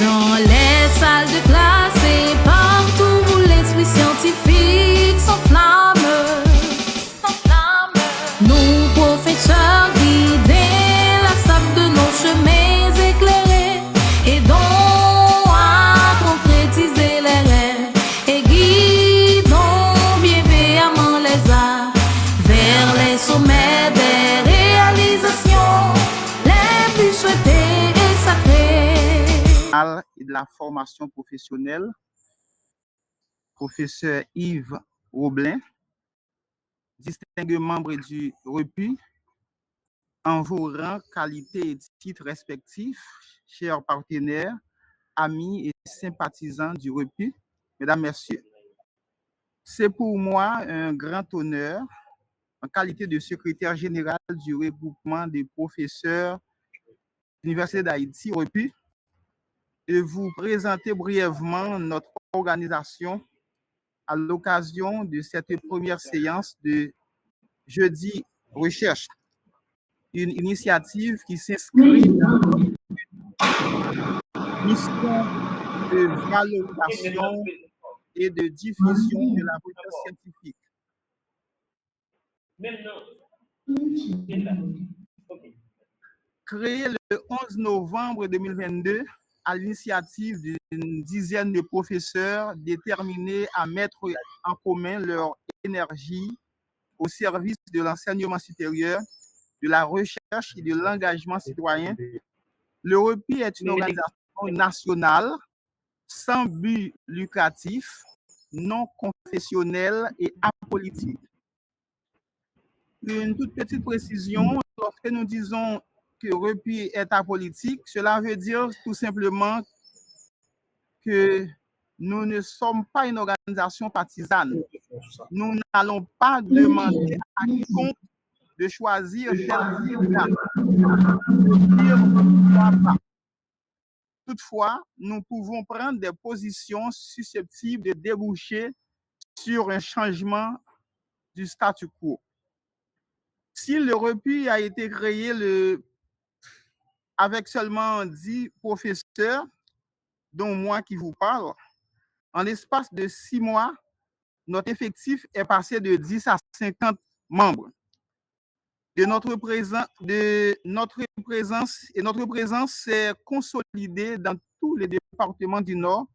Dans les salles de classe et partout où l'esprit scientifique s'enflamme. Nous, professeurs, guidés la sable de nos chemins éclairés, aidons à concrétiser les rêves et guidons bienveillamment les arts vers les sommets des réalisations les plus souhaitées et sacrées. Et de la formation professionnelle, professeur Yves Roblin, distingué membre du REPU, en vos rangs, qualités et titres respectifs, chers partenaires, amis et sympathisants du REPU, mesdames, messieurs, c'est pour moi un grand honneur, en qualité de secrétaire général du regroupement des professeurs de l'Université d'Haïti, REPU, de vous présenter brièvement notre organisation à l'occasion de cette première séance de Jeudi Recherche, une initiative qui s'inscrit dans une mission de valorisation et de diffusion de la recherche scientifique. Créé le 11 novembre 2022 à l'initiative d'une dizaine de professeurs déterminés à mettre en commun leur énergie au service de l'enseignement supérieur, de la recherche et de l'engagement citoyen. Le REPU est une organisation nationale sans but lucratif, non confessionnelle et apolitique. Une toute petite précision, lorsque nous disons que REPU est apolitique, cela veut dire tout simplement que nous ne sommes pas une organisation partisane. Nous n'allons pas demander à quiconque de choisir tel candidat. Toutefois, nous pouvons prendre des positions susceptibles de déboucher sur un changement du statu quo. Si le REPU a été créé avec seulement 10 professeurs, dont moi qui vous parle, en l'espace de 6 mois, notre effectif est passé de 10 à 50 membres. Notre présence s'est consolidée dans tous les départements du Nord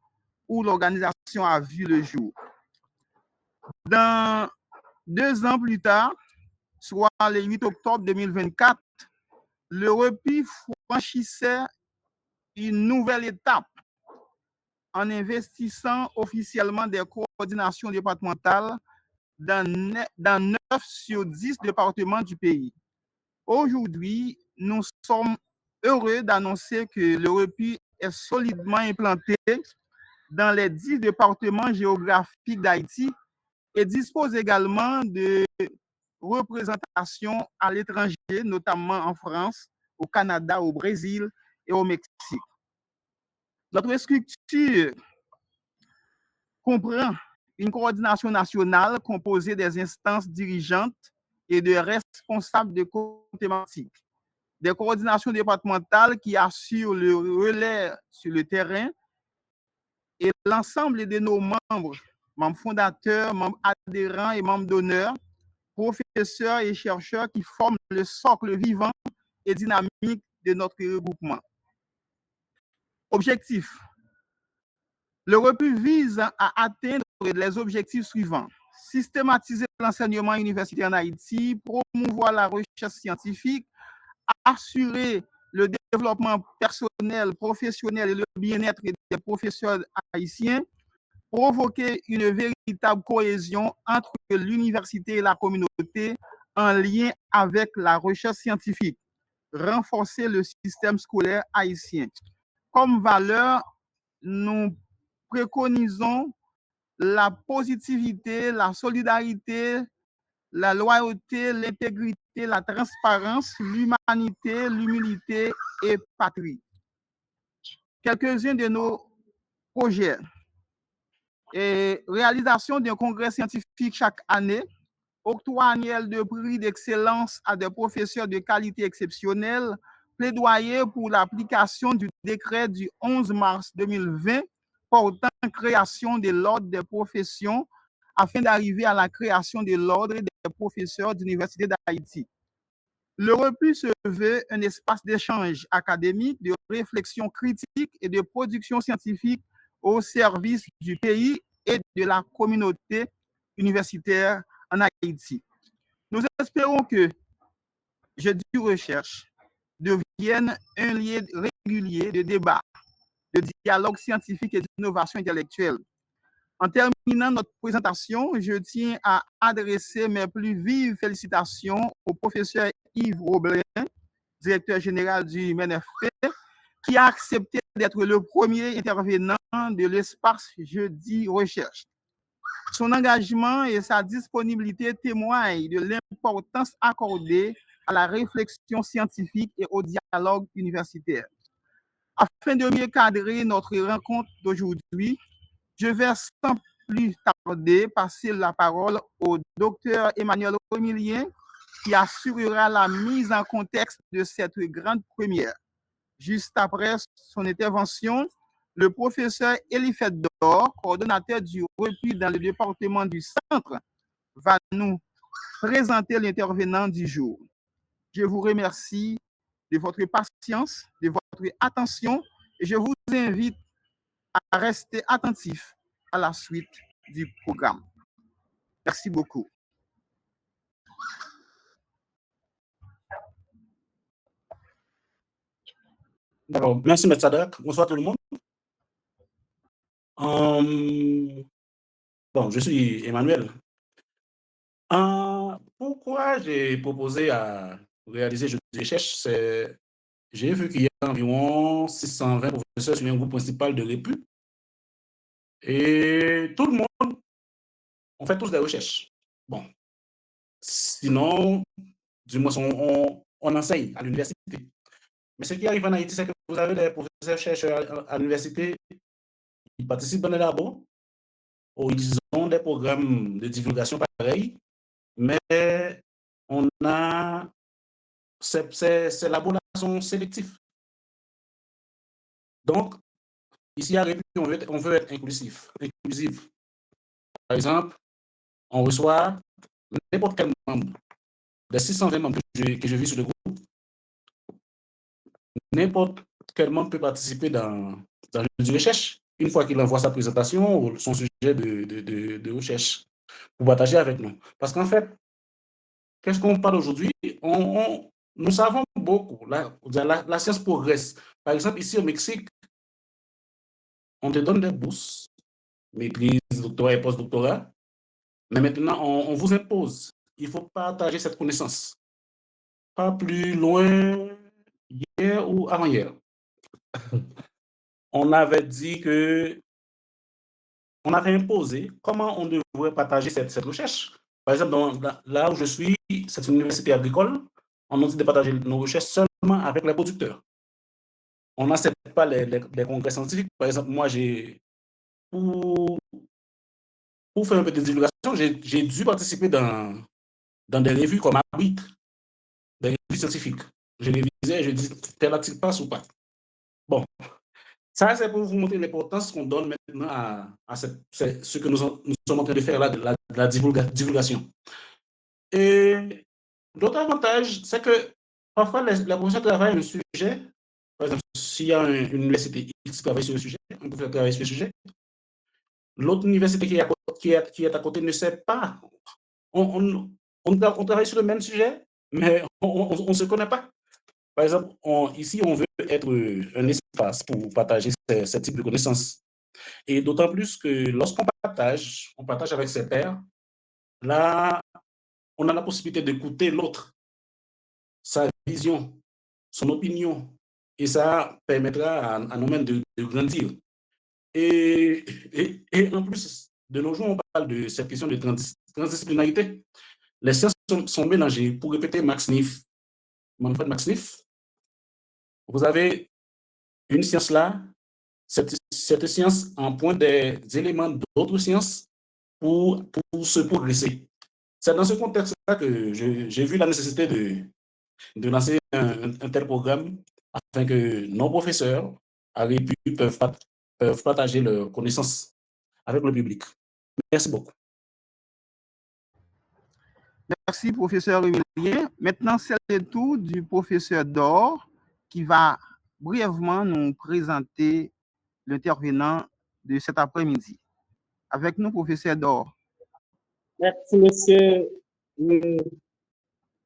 où l'organisation a vu le jour. 2 ans plus tard, soit le 8 octobre 2024, le REPU franchissait une nouvelle étape en investissant officiellement des coordinations départementales dans 9 sur 10 départements du pays. Aujourd'hui, nous sommes heureux d'annoncer que le REPU est solidement implanté dans les 10 départements géographiques d'Haïti et dispose également de représentation à l'étranger, notamment en France, au Canada, au Brésil et au Mexique. Notre structure comprend une coordination nationale composée des instances dirigeantes et de responsables de thématiques, des coordinations départementales qui assurent le relais sur le terrain et l'ensemble de nos membres fondateurs, membres adhérents et membres d'honneur, professeurs et chercheurs qui forment le socle vivant et dynamique de notre regroupement. Objectif. Le REPU vise à atteindre les objectifs suivants. Systématiser l'enseignement universitaire en Haïti, promouvoir la recherche scientifique, assurer le développement personnel, professionnel et le bien-être des professeurs haïtiens, provoquer une véritable cohésion entre l'université et la communauté en lien avec la recherche scientifique, renforcer le système scolaire haïtien. Comme valeur, nous préconisons la positivité, la solidarité, la loyauté, l'intégrité, la transparence, l'humanité, l'humilité et patrie. Quelques-uns de nos projets. Et réalisation d'un congrès scientifique chaque année, octroi annuel de prix d'excellence à des professeurs de qualité exceptionnelle, plaidoyer pour l'application du décret du 11 mars 2020 portant création de l'ordre des professions afin d'arriver à la création de l'ordre des professeurs d'Université d'Haïti. Le REPU se veut un espace d'échange académique, de réflexion critique et de production scientifique au service du pays et de la communauté universitaire en Haïti. Nous espérons que Jeudi Recherche devienne un lieu régulier de débat, de dialogue scientifique et d'innovation intellectuelle. En terminant notre présentation, je tiens à adresser mes plus vives félicitations au professeur Yves Roblin, directeur général du MENFP, qui a accepté d'être le premier intervenant de l'espace Jeudi Recherche. Son engagement et sa disponibilité témoignent de l'importance accordée à la réflexion scientifique et au dialogue universitaire. Afin de mieux cadrer notre rencontre d'aujourd'hui, je vais sans plus tarder passer la parole au docteur Emmanuel Romilien qui assurera la mise en contexte de cette grande première. Juste après son intervention, le professeur Elifet Dor, coordonnateur du REPU dans le département du Centre, va nous présenter l'intervenant du jour. Je vous remercie de votre patience, de votre attention et je vous invite à rester attentif à la suite du programme. Merci beaucoup. D'accord. Merci, M. Sadak. Bonsoir tout le monde. Bon, je suis Emmanuel. Pourquoi j'ai proposé à réaliser Jeudi Recherche, c'est j'ai vu qu'il y a environ 620 professeurs sur un groupe principal de REPU et tout le monde, on fait tous des recherches. Bon, sinon, du moins, on enseigne à l'université. Mais ce qui arrive en Haïti, c'est que vous avez des professeurs chercheurs à l'université, ils participent dans les labos, ou ils ont des programmes de divulgation pareils, mais on a ces labos-là sont sélectifs. Donc, ici à REPU, on veut être inclusif. Par exemple, on reçoit n'importe quel membre des 620 membres que je vis sur le groupe, n'importe quel membre peut participer dans une recherche une fois qu'il envoie sa présentation ou son sujet de recherche pour partager avec nous. Parce qu'en fait, qu'est-ce qu'on parle aujourd'hui? Nous savons beaucoup. La science progresse. Par exemple, ici au Mexique, on te donne des bourses, maîtrise, doctorat et post-doctorat, mais maintenant, on vous impose. Il faut partager cette connaissance. Pas plus loin hier ou avant-hier. On avait dit que on avait imposé comment on devrait partager cette recherche. Par exemple, là où je suis, c'est une université agricole, on nous dit de partager nos recherches seulement avec les producteurs. On n'accepte pas les congrès scientifiques. Par exemple, moi, pour faire un peu de divulgation, j'ai dû participer dans des revues comme Arbitre, des revues scientifiques. Je les visais et je dis, tel article passe ou pas. Bon, ça, c'est pour vous montrer l'importance qu'on donne maintenant à ce que nous sommes en train de faire là, de la divulgation. Et l'autre avantage, c'est que parfois, les professeurs travaillent sur le sujet. Par exemple, s'il y a une université X qui travaille sur le sujet, un professeur travaille sur le sujet, l'autre université qui est à côté ne sait pas. On travaille sur le même sujet, mais on ne se connaît pas. Par exemple, ici, on veut être un espace pour partager ce type de connaissances. Et d'autant plus que lorsqu'on partage, on partage avec ses pairs, là, on a la possibilité d'écouter l'autre, sa vision, son opinion, et ça permettra à nous-mêmes de grandir. Et en plus, de nos jours, on parle de cette question de transdisciplinarité. Les sciences sont mélangées. Pour répéter Max Neff, Manfred Max Neff, vous avez une science là, cette science emprunte des éléments d'autres sciences pour se progresser. C'est dans ce contexte-là que j'ai vu la nécessité de lancer un tel programme afin que nos professeurs peuvent partager leurs connaissances avec le public. Merci beaucoup. Merci, professeur Emilien. Maintenant, c'est le tour du professeur Dor qui va brièvement nous présenter l'intervenant de cet après-midi. Avec nous, professeur Dor. Merci, monsieur le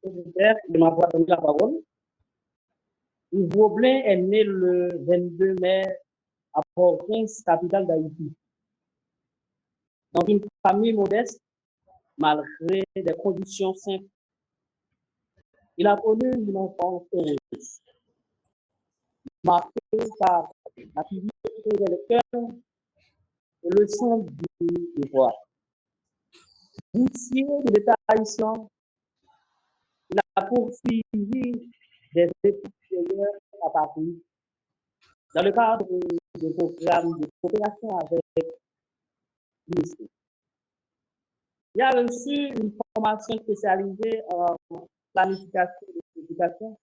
secrétaire, de m'avoir donné la parole. Yves Roblin est né le 22 mai à Port-au-Prince, capitale d'Haïti. Dans une famille modeste, malgré des conditions simples, il a connu une enfance heureuse, marquée par la fidélité des lecteurs et le sens du devoir. Initié de l'État haïtien, il a poursuivi des études supérieures à Paris dans le cadre de programmes de coopération avec l'UNICEF. Il a reçu une formation spécialisée en planification de l'éducation.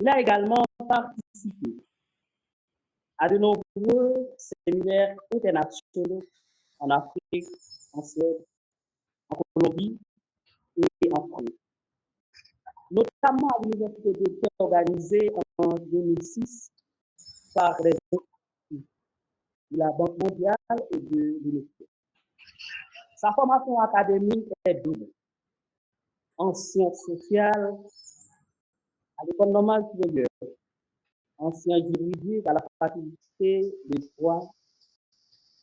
Il a également participé à de nombreux séminaires internationaux en Afrique, en Suède, en Colombie et en France, notamment à l'Université d'été organisée en 2006 par les instituts de la Banque mondiale et de l'UNESCO. Sa formation académique est double, en sciences sociales à l'École normale supérieure, en sciences juridiques à la faculté de droit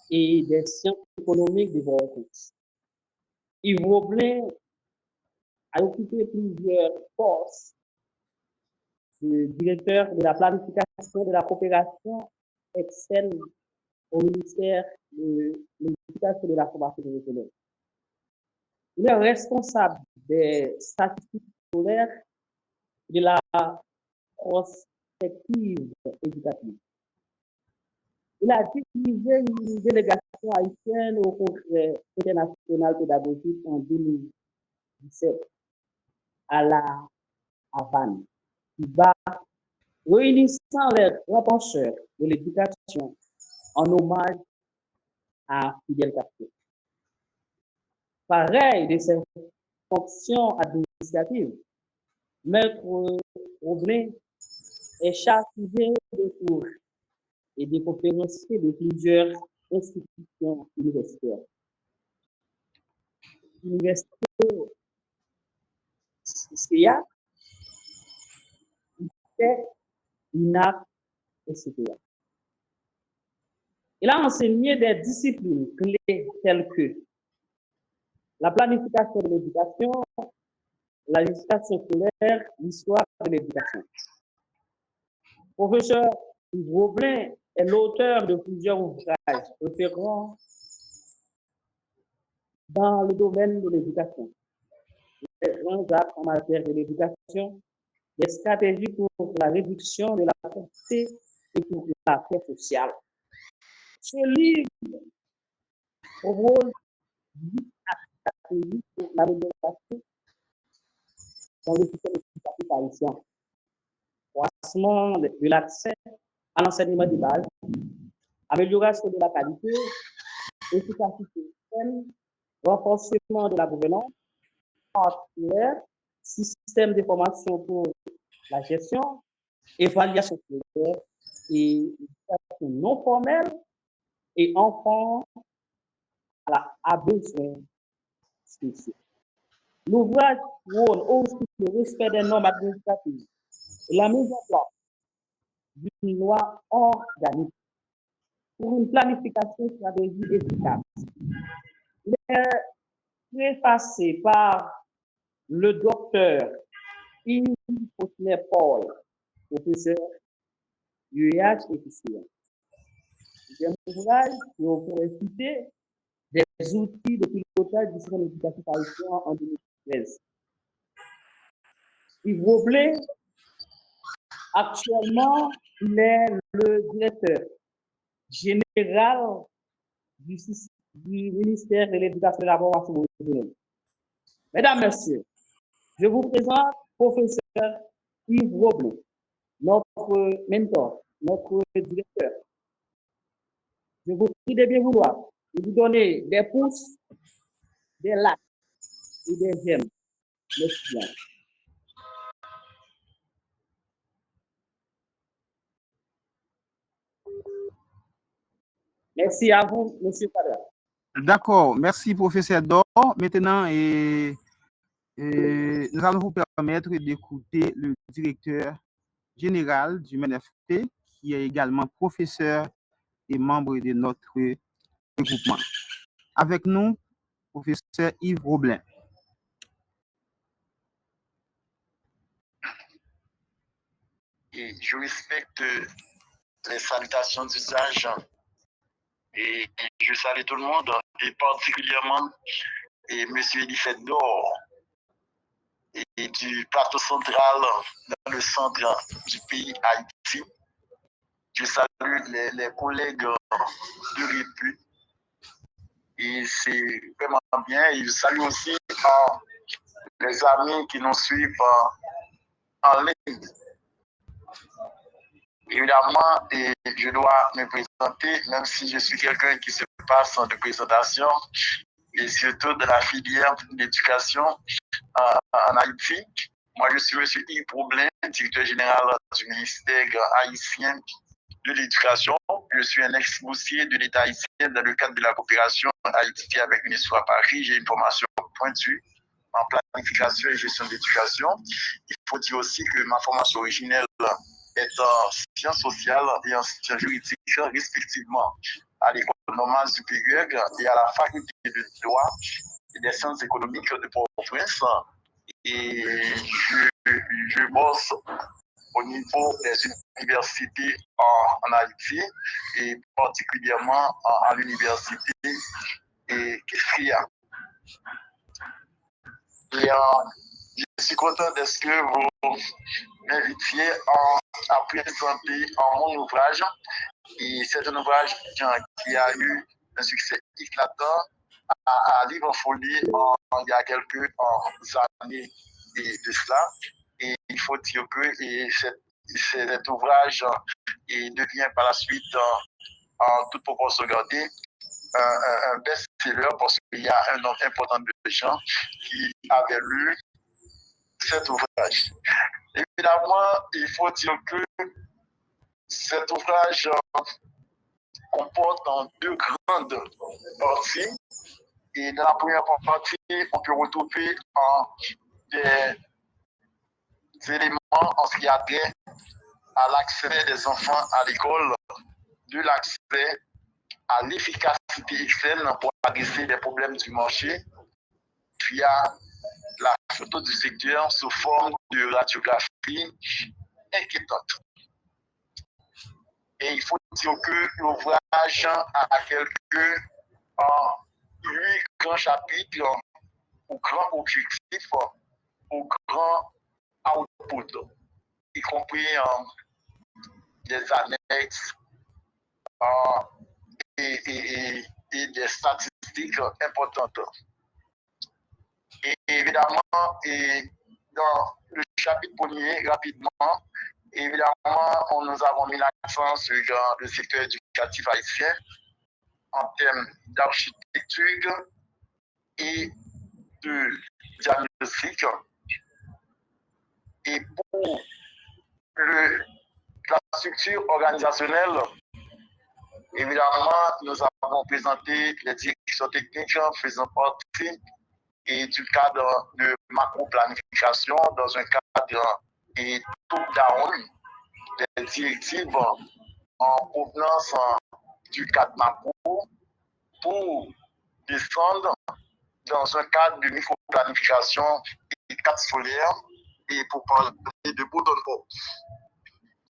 et des sciences économiques de Port-au-Prince. Yves Roblin a occupé plusieurs postes de directeur de la planification de la coopération externe au ministère de l'Éducation et de la formation professionnelle. Il est responsable des statistiques scolaires de la prospective éducative. Il a dirigé une délégation haïtienne au Congrès international pédagogique en 2017 à la Havane, Cuba, réunissant les grands penseurs de l'éducation en hommage à Fidel Castro. Pareil de ses fonctions administratives, Maître Roblin est chargé de cours et de conférencier de plusieurs institutions universitaires. L'université CA, l'INAP, etc. Il a enseigné des disciplines clés telles que la planification de l'éducation, la législation scolaire, l'histoire de l'éducation. Professeur Yves Roblin est l'auteur de plusieurs ouvrages référents dans le domaine de l'éducation. Les grands actes en matière de l'éducation, des stratégies pour la réduction de la pauvreté et pour la paix sociale. Ce livre propose 8 stratégies pour l'amélioration dans le système éducatif haïtien. Croissement de l'accès à l'enseignement de base, amélioration de la qualité, efficacité système, renforcement de la gouvernance, partenaire, système de formation pour la gestion, évaluation scolaire et éducation non formelle et enfants à besoins spéciaux. L'ouvrage prône aussi le respect des normes administratives et la mise en place d'une loi organique pour une planification stratégique efficace. Il est préfacé par le docteur Yves Faulkner-Paul, professeur UEH et PCA. C'est un ouvrage qui pourrait citer des outils de pilotage du système éducatif haïtien en 2013. Yves Roblin, actuellement, il est le directeur général du ministère de l'Éducation et de la formation professionnelle. Mesdames, Messieurs, je vous présente professeur Yves Roblin, notre mentor, notre directeur. Je vous prie de bien vouloir de vous donner des pouces, des likes et des j'aime. Merci bien. Merci à vous, M. Fadra. D'accord, merci professeur Dor. Maintenant, nous allons vous permettre d'écouter le directeur général du MNFP, qui est également professeur et membre de notre regroupement. Avec nous, professeur Yves Roblin. Et je respecte les salutations d'usage et je salue tout le monde, et particulièrement M. Elisabeth Dor, et du plateau central dans le centre du pays Haïti. Je salue les collègues de Répu. Et c'est vraiment bien. Et je salue aussi les amis qui nous suivent en ligne. Évidemment, et je dois me présenter, même si je suis quelqu'un qui se passe de présentation, et surtout de la filière d'éducation en Haïti. Moi, je suis M. Yves Roblin, directeur général du ministère haïtien de l'éducation. Je suis un ex-boursier de l'État haïtien dans le cadre de la coopération Haïti avec l'UNESCO à Paris. J'ai une formation pointue en planification et gestion de l'éducation. Il faut dire aussi que ma formation originelle est en sciences sociales et en sciences juridiques, respectivement, à l'école normale supérieure et à la faculté de droit et des sciences économiques de Port-au-Prince. Et je bosse au niveau des universités en Haïti et particulièrement à l'université Kifria. Et je suis content de ce que vous m'invitiez à présenter mon ouvrage. Et c'est un ouvrage qui a eu un succès éclatant à Livre en Folie il y a quelques années de cela. Et il faut dire que cet ouvrage devient par la suite, en toute proportion gardée, un best-seller parce qu'il y a un nombre important de gens qui avaient lu cet ouvrage. Évidemment, il faut dire que cet ouvrage comporte deux grandes parties. Et dans la première partie, on peut retrouver des éléments en ce qui a trait à l'accès des enfants à l'école, de l'accès à l'efficacité externe pour adresser les problèmes du marché, puis à la photo du secteur sous forme de radiographie inquiétante. Et il faut dire que l'ouvrage a quelques 8 grands chapitres ou grands objectifs ou grands outputs, y compris des annexes et des statistiques importantes. Et évidemment, dans le chapitre premier, rapidement, évidemment, nous avons mis l'accent sur le secteur éducatif haïtien en termes d'architecture et de diagnostic. Et pour la structure organisationnelle, évidemment, nous avons présenté les directions techniques faisant partie du cadre de macro-planification dans un cadre et top-down des directives en provenance du cadre macro pour descendre dans un cadre de micro-planification et cadre scolaire et pour parler de bottom-up,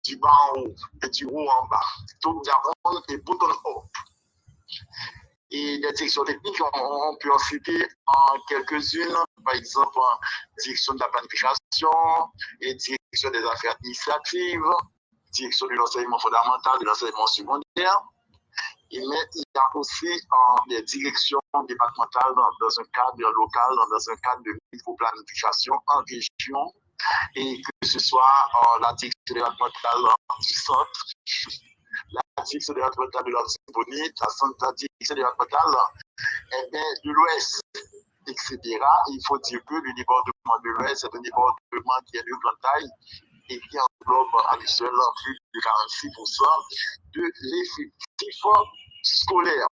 du bas en haut et du haut en bas, top-down et bottom-up. Et les directions techniques, on peut en citer quelques-unes, par exemple, direction de la planification, et direction des affaires administratives, direction de l'enseignement fondamental, de l'enseignement secondaire. Et mais il y a aussi des directions départementales dans un cadre local, dans un cadre de micro-planification en région et que ce soit la direction départementale du centre, la direction départementale de l'Antibonite, la direction départementale de l'Ouest, etc. Il faut dire que le débordement de l'Ouest est un débordement qui est de grande taille et qui englobe à lui seul plus de 46% de l'effectif scolaire.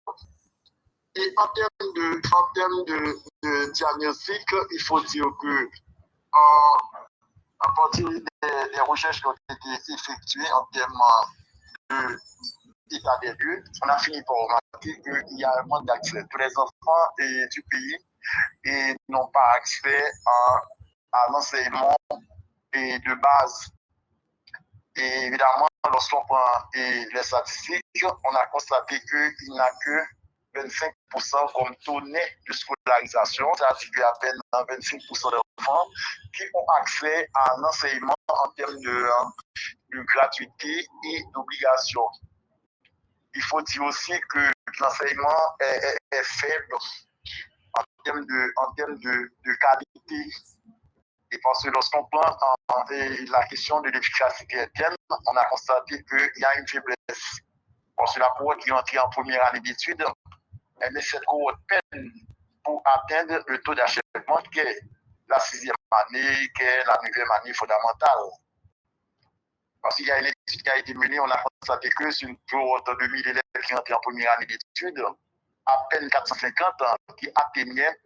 Et en termes de diagnostic, il faut dire que à partir des recherches qui ont été effectuées en termes d'état des lieux, on a fini par remarquer qu'il y a un manque d'accès. Tous les enfants du pays n'ont pas accès à l'enseignement de base. Et évidemment, lorsqu'on prend les statistiques, on a constaté qu'il n'y a que 25% comme taux net de scolarisation, c'est-à-dire qu'il y a à peine 25% d'enfants qui ont accès à un enseignement en termes de gratuité et d'obligation. Il faut dire aussi que l'enseignement est faible en termes de qualité. Et parce que lorsqu'on prend la question de l'efficacité interne, on a constaté qu'il y a une faiblesse. Parce que la cohorte qui est entrée en première année d'études, cette cohorte peine pour atteindre le taux d'achèvement qui est la 6e année, qui est la 9e année fondamentale. Parce qu'il y a une étude qui a été menée, on a constaté que sur une cohorte de 1000 élèves qui est entrée en première année d'études, à peine 450 qui atteignaient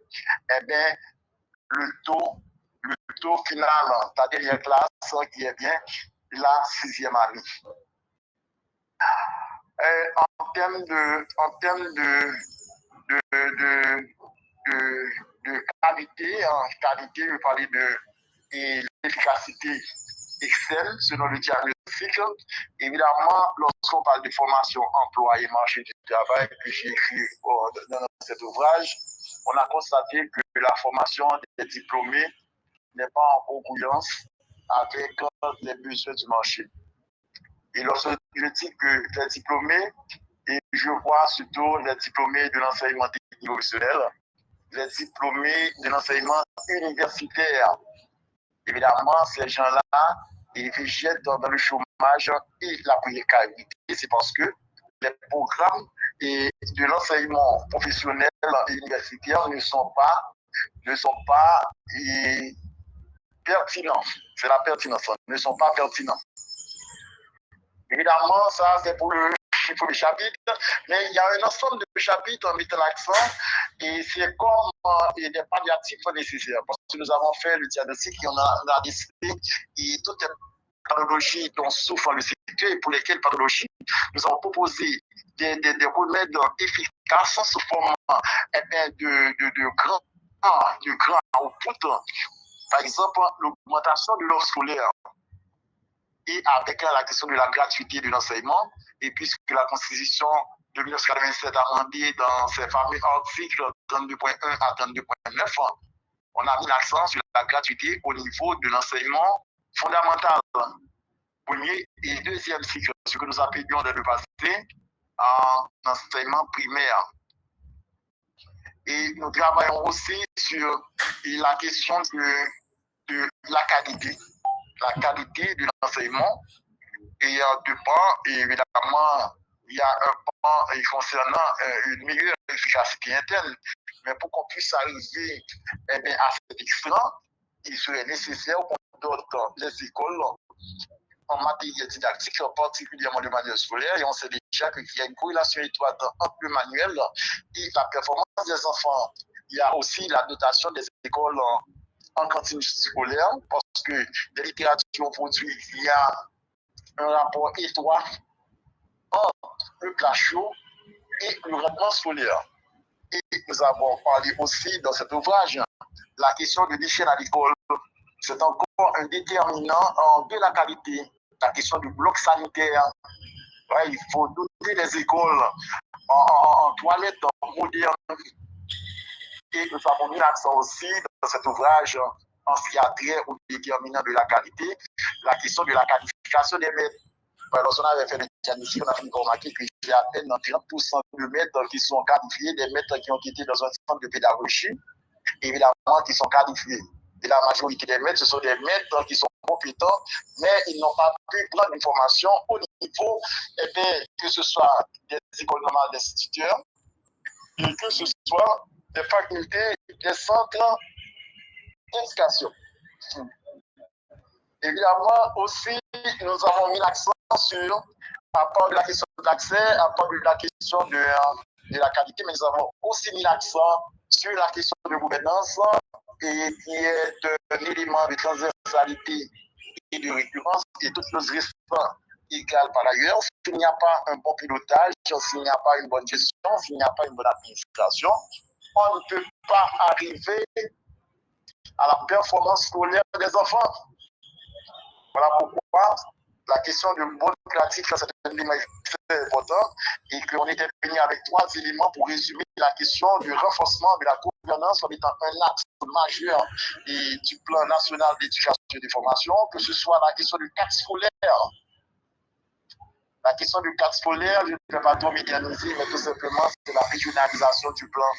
le taux final de la dernière classe qui est bien la 6e année. En termes de qualité, je parlais de l'efficacité externe selon le diagnostic. Évidemment, lorsqu'on parle de formation, emploi et marché du travail que j'ai écrit dans cet ouvrage, on a constaté que la formation des diplômés n'est pas en congruence avec les besoins du marché. Et lorsque je dis que les diplômés, et je vois surtout les diplômés de l'enseignement technique professionnel, les diplômés de l'enseignement universitaire, évidemment, ces gens-là, ils végètent dans le chômage et la précarité. C'est parce que les programmes de l'enseignement professionnel et universitaire ne sont pas pertinents. C'est la pertinence, ne sont pas pertinents. Évidemment, ça c'est pour le chapitre, mais il y a un ensemble de chapitres en mettant l'accent et c'est comme des palliatifs nécessaires. Parce que nous avons fait le diagnostic et on a décidé et toutes les pathologies dont souffre le secteur et pour lesquelles pathologies, nous avons proposé des remèdes efficaces sous forme de grands outputs. Par exemple, l'augmentation de l'offre scolaire. Et avec la question de la gratuité de l'enseignement, et puisque la Constitution de 1987 a amendé dans ses fameux articles 32.1 à 32.9, on a mis l'accent sur la gratuité au niveau de l'enseignement fondamental, premier et deuxième cycle, ce que nous appelions dans le passé en enseignement primaire. Et nous travaillons aussi sur la question de la qualité de l'enseignement. Et deux pans, évidemment, il y a un pan concernant une meilleure efficacité interne. Mais pour qu'on puisse arriver à cet extrême, il serait nécessaire qu'on dote les écoles en matériel didactique, particulièrement de manuel scolaire, et on sait déjà qu'il y a une corrélation étroite entre le manuel et la performance des enfants. Il y a aussi la dotation des écoles en cantine scolaire, parce que des littératures produites, il y a un rapport étroit entre le plat chaud et le rendement scolaire. Et nous avons parlé aussi dans cet ouvrage, la question de l'hygiène à l'école, c'est encore un déterminant de la qualité. La question du bloc sanitaire, ouais, il faut doter les écoles en toilettes modernes. Et nous avons mis l'accent aussi dans cet ouvrage en ce qui a trait au déterminant de la qualité, la question de la qualification des maîtres. Lorsqu'on avait fait le diagnostic, on a fini par remarquer qu'il y a à peine 30% de maîtres qui sont qualifiés, des maîtres qui ont été dans un centre de pédagogie, évidemment qui sont qualifiés. Et la majorité des maîtres, ce sont des maîtres qui sont compétents, mais ils n'ont pas pu prendre une formation au niveau, que ce soit des écoles normales d'instituteurs, que ce soit des facultés, des centres d'éducation. Évidemment, aussi, nous avons mis l'accent sur, à part de la question de l'accès, à part de la question de la qualité, mais nous avons aussi mis l'accent sur la question de gouvernance, et qui est un élément de transversalité et de récurrence, et toutes nos risques égales par ailleurs. S'il n'y a pas un bon pilotage, s'il n'y a pas une bonne gestion, s'il n'y a pas une bonne administration, on ne peut pas arriver à la performance scolaire des enfants. Voilà pourquoi la question de bonne pratique, c'est un élément très important, et qu'on était venu avec 3 éléments pour résumer la question du renforcement de la gouvernance comme étant un axe majeur du plan national d'éducation et de formation, que ce soit la question du cadre scolaire. La question du cadre scolaire, je ne vais pas trop médianiser, mais tout simplement, c'est la régionalisation du plan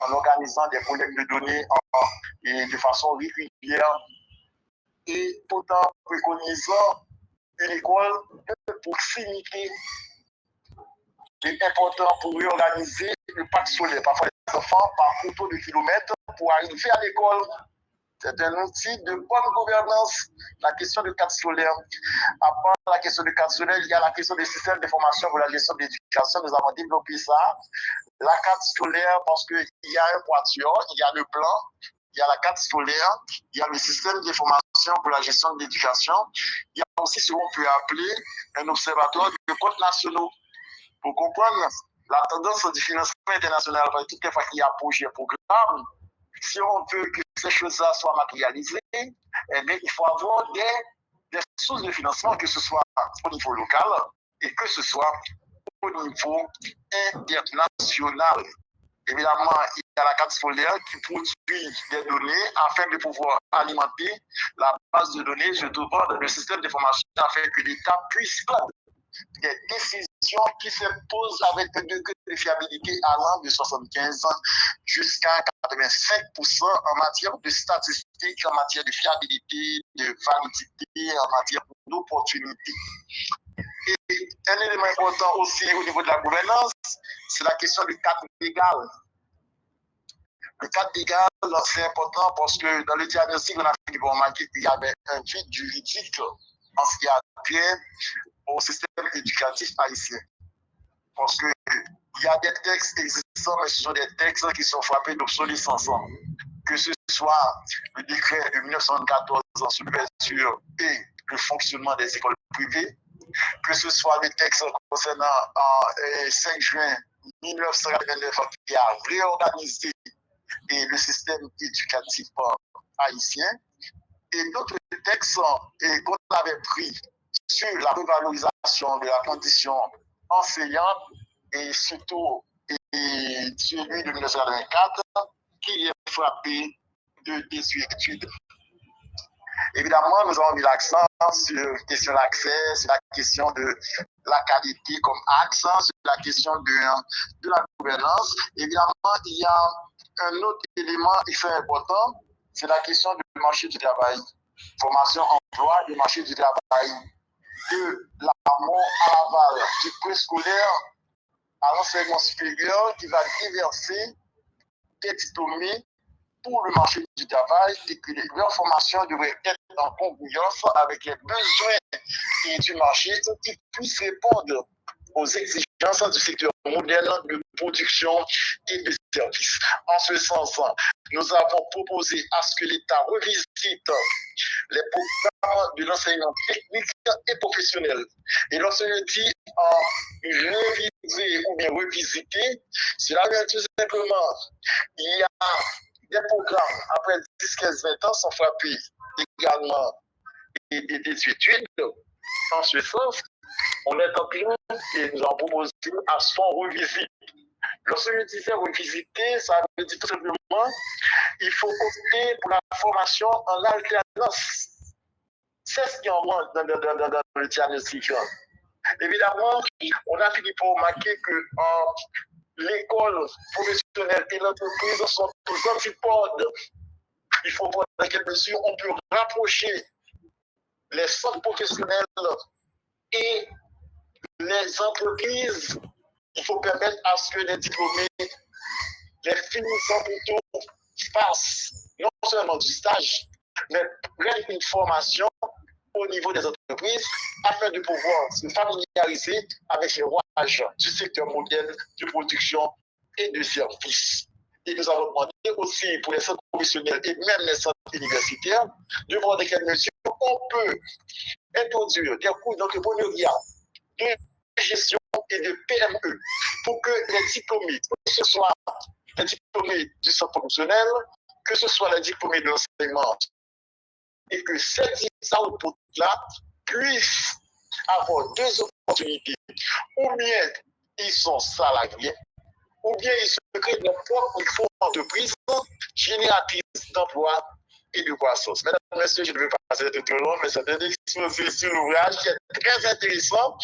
en organisant des collectes de données et de façon régulière, et tout en préconisant une école de proximité. C'est important pour réorganiser le parc scolaire. Parfois, les enfants parcourent autant de kilomètres pour arriver à l'école. C'est un outil de bonne gouvernance, la question du cadre scolaire. Après la question du cadre scolaire, il y a la question des systèmes de formation pour la gestion de l'éducation. Nous avons développé ça. La carte scolaire, parce qu'il y a un quatuor, il y a le plan, il y a la carte scolaire, il y a le système de formation pour la gestion de l'éducation. Il y a aussi ce qu'on peut appeler un observatoire de comptes nationaux. Pour comprendre la tendance du financement international, parce que toutes les fois qu'il y a projet, programme, si on veut que ces choses-là soient matérialisées, eh bien, il faut avoir des sources de financement, que ce soit au niveau local et que ce soit au niveau international. Évidemment, il y a la carte scolaire qui produit des données afin de pouvoir alimenter la base de données, je trouve, dans le système de formation, afin que l'État puisse prendre des décisions qui s'imposent avec un degré de fiabilité allant de 75 jusqu'à 85% en matière de statistiques, en matière de fiabilité, de validité, en matière d'opportunité. Et un élément important aussi au niveau de la gouvernance, c'est la question du cadre légal. Le cadre légal, c'est important parce que dans le diagnostic, on a fait remarquer qu'il y avait un vide juridique en ce qui a trait au système éducatif haïtien. Parce qu'il y a des textes existants, mais ce sont des textes qui sont frappés d'obsolescence. Que ce soit le décret de 1914 sur l'ouverture et le fonctionnement des écoles privées, que ce soit le texte concernant 5 juin 1989 qui a réorganisé le système éducatif haïtien, et d'autres textes qu'on avait pris sur la revalorisation de la condition enseignante, et surtout celui de 1924 qui est frappé de désuétude. Évidemment, nous avons mis l'accent sur la question de l'accès, sur la question de la qualité comme accent, sur la question de la gouvernance. Évidemment, il y a un autre élément très important, c'est la question du marché du travail. Formation, emploi, du marché du travail. De l'amont à l'aval, du préscolaire à l'enseignement supérieur, qui va déverser des diplômés pour le marché du travail, et que leur formation devrait être en congruence avec les besoins du marché, qui puissent répondre aux exigences du secteur moderne de production et de services. En ce sens, nous avons proposé à ce que l'État revisite les programmes de l'enseignement technique et professionnel. Et lorsque je dis réviser ou bien revisiter, cela veut dire tout simplement, il y a des programmes après 10, 15, 20 ans sont frappés également des études. En ce sens, on est en train et nous avons proposé à ce qu'on revisite. Lorsque je disais revisiter, ça veut dire tout simplement il faut opter pour la formation en alternance. C'est ce qui en manque dans le diagnostic. Évidemment, on a fini par remarquer que l'école professionnelle et l'entreprise sont aux antipodes. il faut voir dans quelle mesure on peut rapprocher les centres professionnels et les entreprises. Il faut permettre à ce que les diplômés, les finissants plutôt, fassent non seulement du stage, mais prennent une formation au niveau des entreprises afin de pouvoir se familiariser avec les rouages du secteur moderne de production et de services. Et nous avons demandé aussi pour les centres professionnels et même les centres universitaires de voir dans quelle mesure on peut introduire des cours d'entrepreneuriat, de gestion et de PME pour que les diplômés, que ce soit les diplômés du centre professionnel, que ce soit les diplômés de l'enseignement, et que ces outputs-là puissent avoir deux opportunités. Ou bien ils sont salariés, ou bien ils se créent leur propre entreprise génératrice d'emplois et de croissance. Mesdames et messieurs, je ne vais pas passer de trop long, mais c'est un exposé sur l'ouvrage qui est très intéressant.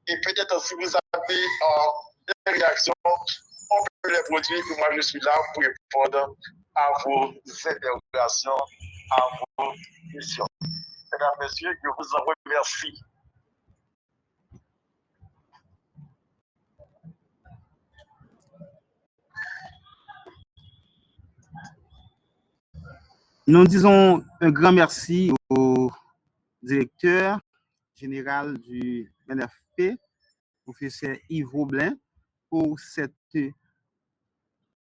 Et peut-être si vous avez des réactions, on peut les produire. Et moi, je suis là pour répondre à vos interrogations, à vos questions. Mesdames, messieurs, je vous en remercie. Nous disons un grand merci au directeur général du NFP, professeur Yves Roblin, pour cette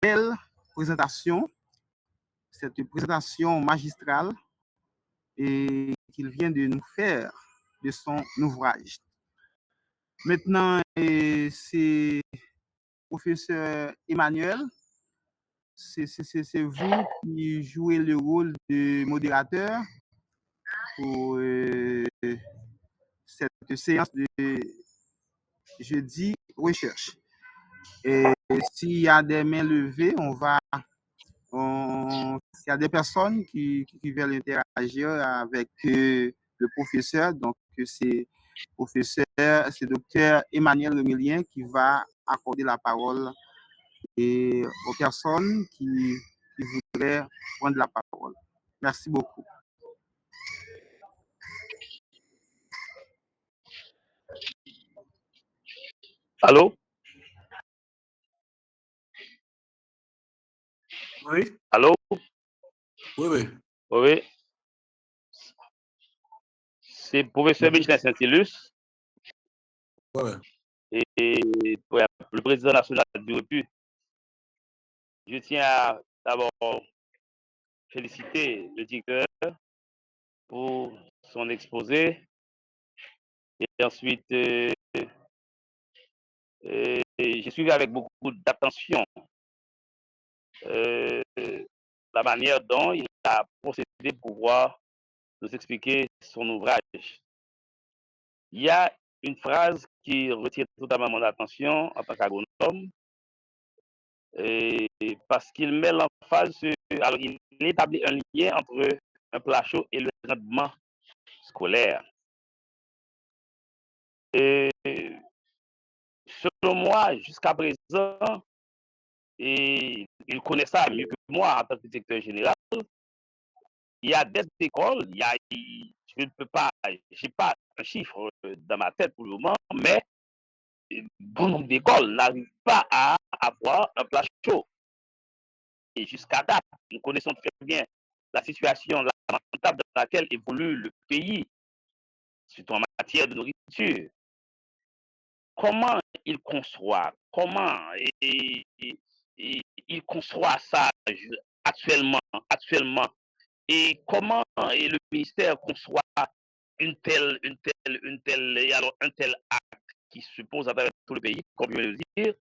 belle présentation, cette présentation magistrale et qu'il vient de nous faire de son ouvrage. Maintenant, c'est professeur Emmanuel, c'est vous qui jouez le rôle de modérateur pour cette séance de jeudi recherche. Et s'il y a des mains levées, s'il y a des personnes qui veulent interagir avec le professeur, donc c'est docteur Emmanuel Remélien qui va accorder la parole et aux personnes qui voudraient prendre la parole. Merci beaucoup. Allô? Oui, Allô? oui, oui. Oui. C'est professeur Michelin Saint-Ilus Ouais. et le président national du REPU. Je tiens à d'abord féliciter le directeur pour son exposé et ensuite j'ai suivi avec beaucoup d'attention la manière dont il a procédé pour pouvoir nous expliquer son ouvrage. Il y a une phrase qui retient totalement mon attention en tant qu'agronome, parce qu'il met l'emphase sur. Alors, il établit un lien entre un plat chaud et le rendement scolaire. Et selon moi, jusqu'à présent, et il connaît ça mieux que moi en tant que directeur général, il y a des écoles, je ne peux pas, je n'ai pas un chiffre dans ma tête pour le moment, mais bon nombre d'écoles n'arrivent pas à avoir un plat chaud. Et jusqu'à date, nous connaissons très bien la situation lamentable dans laquelle évolue le pays, surtout en matière de nourriture. Comment il conçoit, il conçoit ça actuellement, et comment le ministère conçoit un tel acte qui se pose à travers tout le pays, comme je viens de le dire.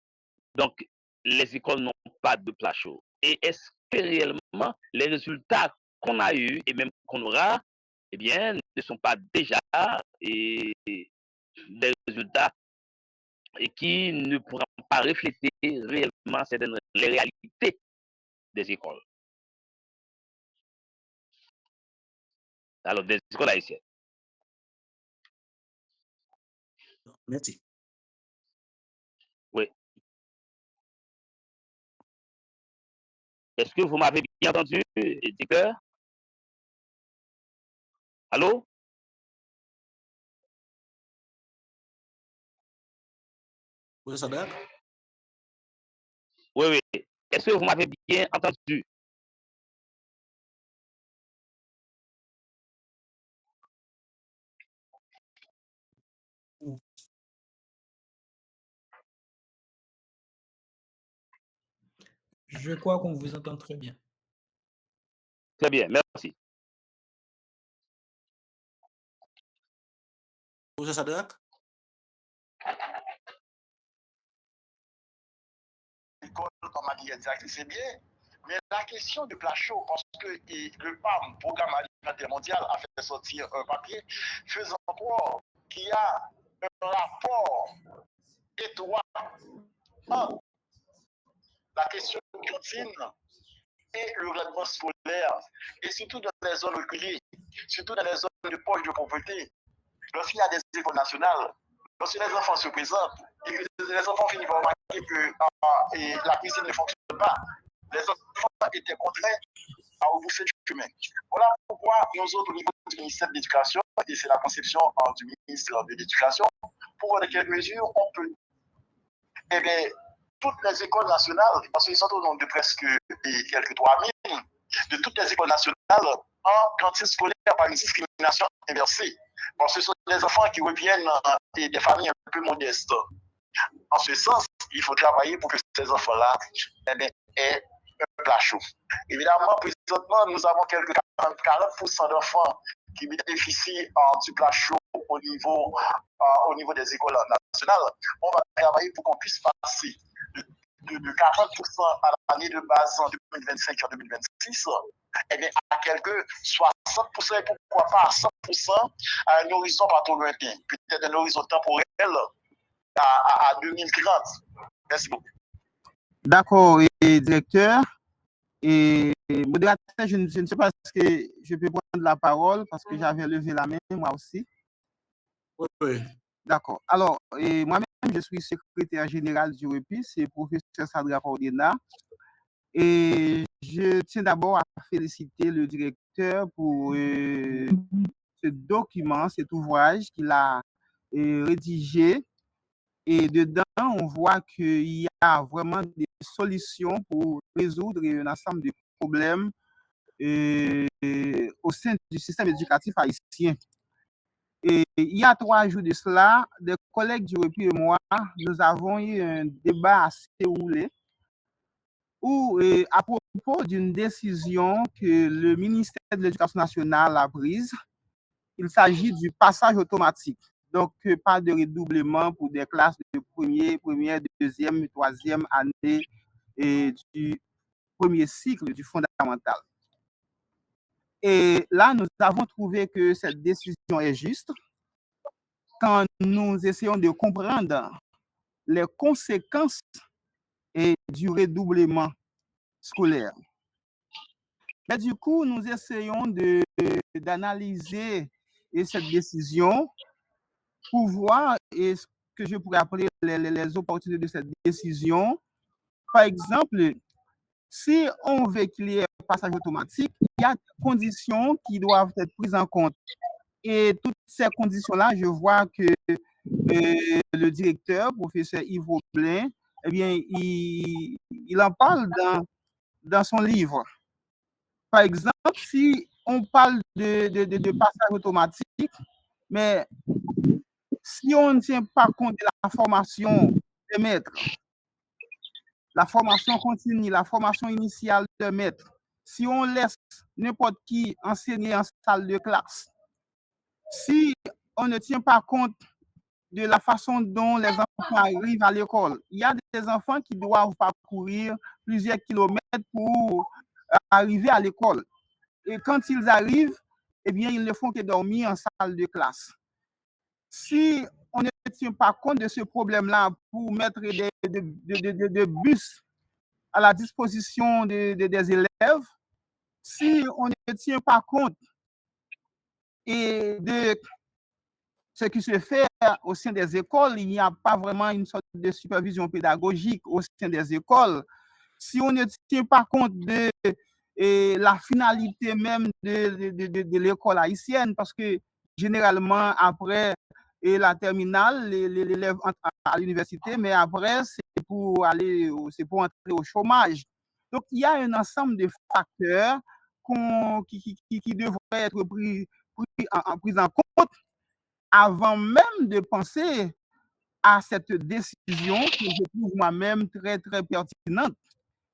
Donc, les écoles n'ont pas de plat chaud. Et est-ce que réellement les résultats qu'on a eus et même qu'on aura, eh bien, ne sont pas déjà des résultats et qui ne pourront pas refléter réellement les réalités des écoles. Alors, des écoles haïtiennes. Merci. Oui. Est-ce que vous m'avez bien entendu, directeur? Allô? Professeur Sadak? Oui, oui. Est-ce que vous m'avez bien entendu? Je crois qu'on vous entend très bien. Très bien, merci. Professeur Sadak? L'école, comme a dit exact, c'est bien. Mais la question du plat chaud, parce que le PAM, Programme alimentaire mondial, a fait sortir un papier faisant croire qu'il y a un rapport étroit entre la question de cantine et le règlement scolaire, et surtout dans les zones reculées, surtout dans les zones de poche de pauvreté. Lorsqu'il y a des écoles nationales, lorsque les enfants se présentent et que les enfants finissent par remarquer que la cuisine ne fonctionne pas, les enfants étaient contraints à repousser du chemin. Voilà pourquoi nous autres, au niveau du ministère de l'Éducation, et c'est la conception du ministre de l'Éducation, pour voir de quelles mesures on peut. Eh bien, toutes les écoles nationales, parce qu'ils sont au nombre de presque quelques 3000, de toutes les écoles nationales en cantine scolaire par une discrimination inversée. Parce que ce sont des enfants qui reviennent des familles un peu modestes. En ce sens, il faut travailler pour que ces enfants-là aient un plat chaud. Évidemment, présentement, nous avons quelques 40% d'enfants qui bénéficient du plat chaud au niveau des écoles nationales. On va travailler pour qu'on puisse passer de 40% à l'année de base en 2025 et en 2026, eh bien, à quelques 60% et pourquoi pas à 100% à un horizon pas trop lointain, peut-être un horizon temporel à 2030. Merci beaucoup. D'accord, et directeur. Et modérateur, je ne sais pas si je peux prendre la parole parce que j'avais levé la main moi aussi. Oui. D'accord. Alors, moi-même, je suis secrétaire général du REPI, c'est professeur Sadra Ordena. Et je tiens d'abord à féliciter le directeur pour ce document, cet ouvrage qu'il a rédigé. Et dedans, on voit qu'il y a vraiment des solutions pour résoudre un ensemble de problèmes au sein du système éducatif haïtien. Et il y a 3 jours de cela, des collègues du REPI et moi, nous avons eu un débat assez roulé où, à propos d'une décision que le ministère de l'Éducation nationale a prise, il s'agit du passage automatique. Donc, pas de redoublement pour des classes de première, deuxième, troisième année et du premier cycle du fondamental. Et là, nous avons trouvé que cette décision est juste quand nous essayons de comprendre les conséquences du redoublement scolaire. Mais du coup, nous essayons d'analyser cette décision pour voir ce que je pourrais appeler les opportunités de cette décision. Par exemple, si on veut qu'il y ait un passage automatique, il y a des conditions qui doivent être prises en compte. Et toutes ces conditions-là, je vois que le directeur, professeur Yves Roblin, eh bien, il en parle dans son livre. Par exemple, si on parle de passage automatique, mais si on ne tient pas compte de la formation des maîtres, la formation continue, la formation initiale des maîtres, si on laisse n'importe qui enseigner en salle de classe, si on ne tient pas compte de la façon dont les enfants arrivent à l'école, il y a des enfants qui doivent parcourir plusieurs kilomètres pour arriver à l'école. Et quand ils arrivent, eh bien, ils ne font que dormir en salle de classe. Si on ne tient pas compte de ce problème-là pour mettre des bus à la disposition des élèves, si on ne tient pas compte de ce qui se fait au sein des écoles, il n'y a pas vraiment une sorte de supervision pédagogique au sein des écoles. Si on ne tient pas compte de la finalité même de l'école haïtienne, parce que généralement, après la terminale, l'élève entre à l'université, mais après, c'est pour entrer au chômage. Donc, il y a un ensemble de facteurs qui devraient être pris en compte avant même de penser à cette décision que je trouve moi-même très, très pertinente.